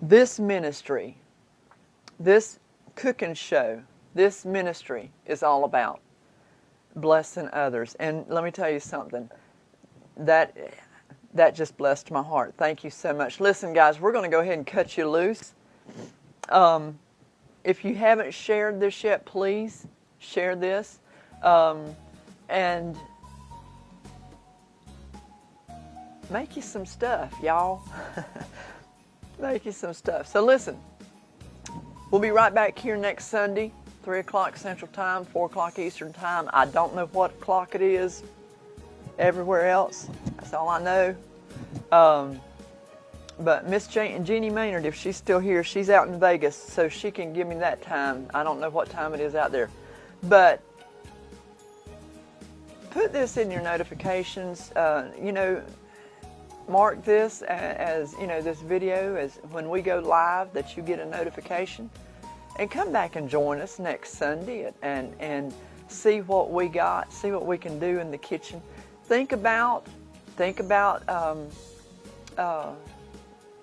this ministry, this cooking show, this ministry is all about. Blessing others. And let me tell you something. That just blessed my heart. Thank you so much. Listen, guys, we're going to go ahead and cut you loose. If you haven't shared this yet, please share this. And make you some stuff, y'all. Make you some stuff. So listen, we'll be right back here next Sunday, 3 o'clock Central Time, 4 o'clock Eastern Time. I don't know what clock it is everywhere else. That's all I know. But Miss Jeannie Maynard, if she's still here, she's out in Vegas, so she can give me that time. I don't know what time it is out there. But put this in your notifications. Mark this as this video as when we go live, that you get a notification, and come back and join us next Sunday and see what we got, see what we can do in the kitchen. Think about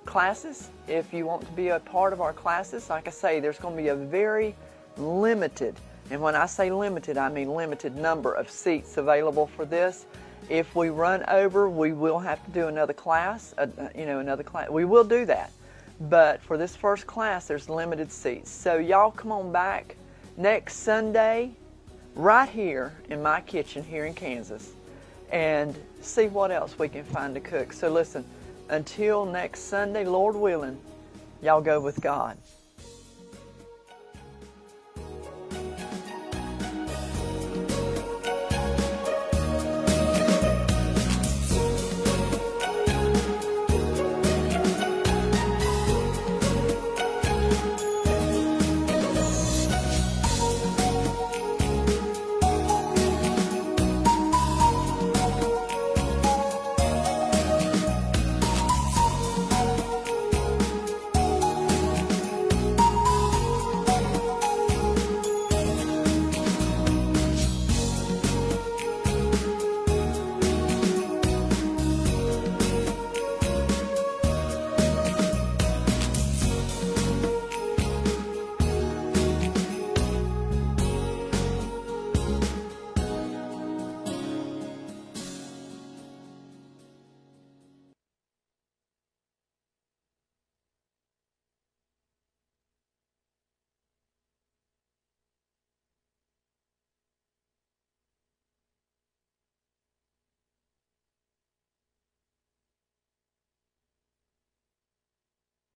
classes. If you want to be a part of our classes, like I say, there's going to be a very limited, and when I say limited, I mean limited number of seats available for this. If we run over, we will have to do another class, another class. We will do that. But for this first class, there's limited seats. So y'all come on back next Sunday right here in my kitchen here in Kansas. and see what else we can find to cook. So listen, until next Sunday, Lord willing, y'all go with God.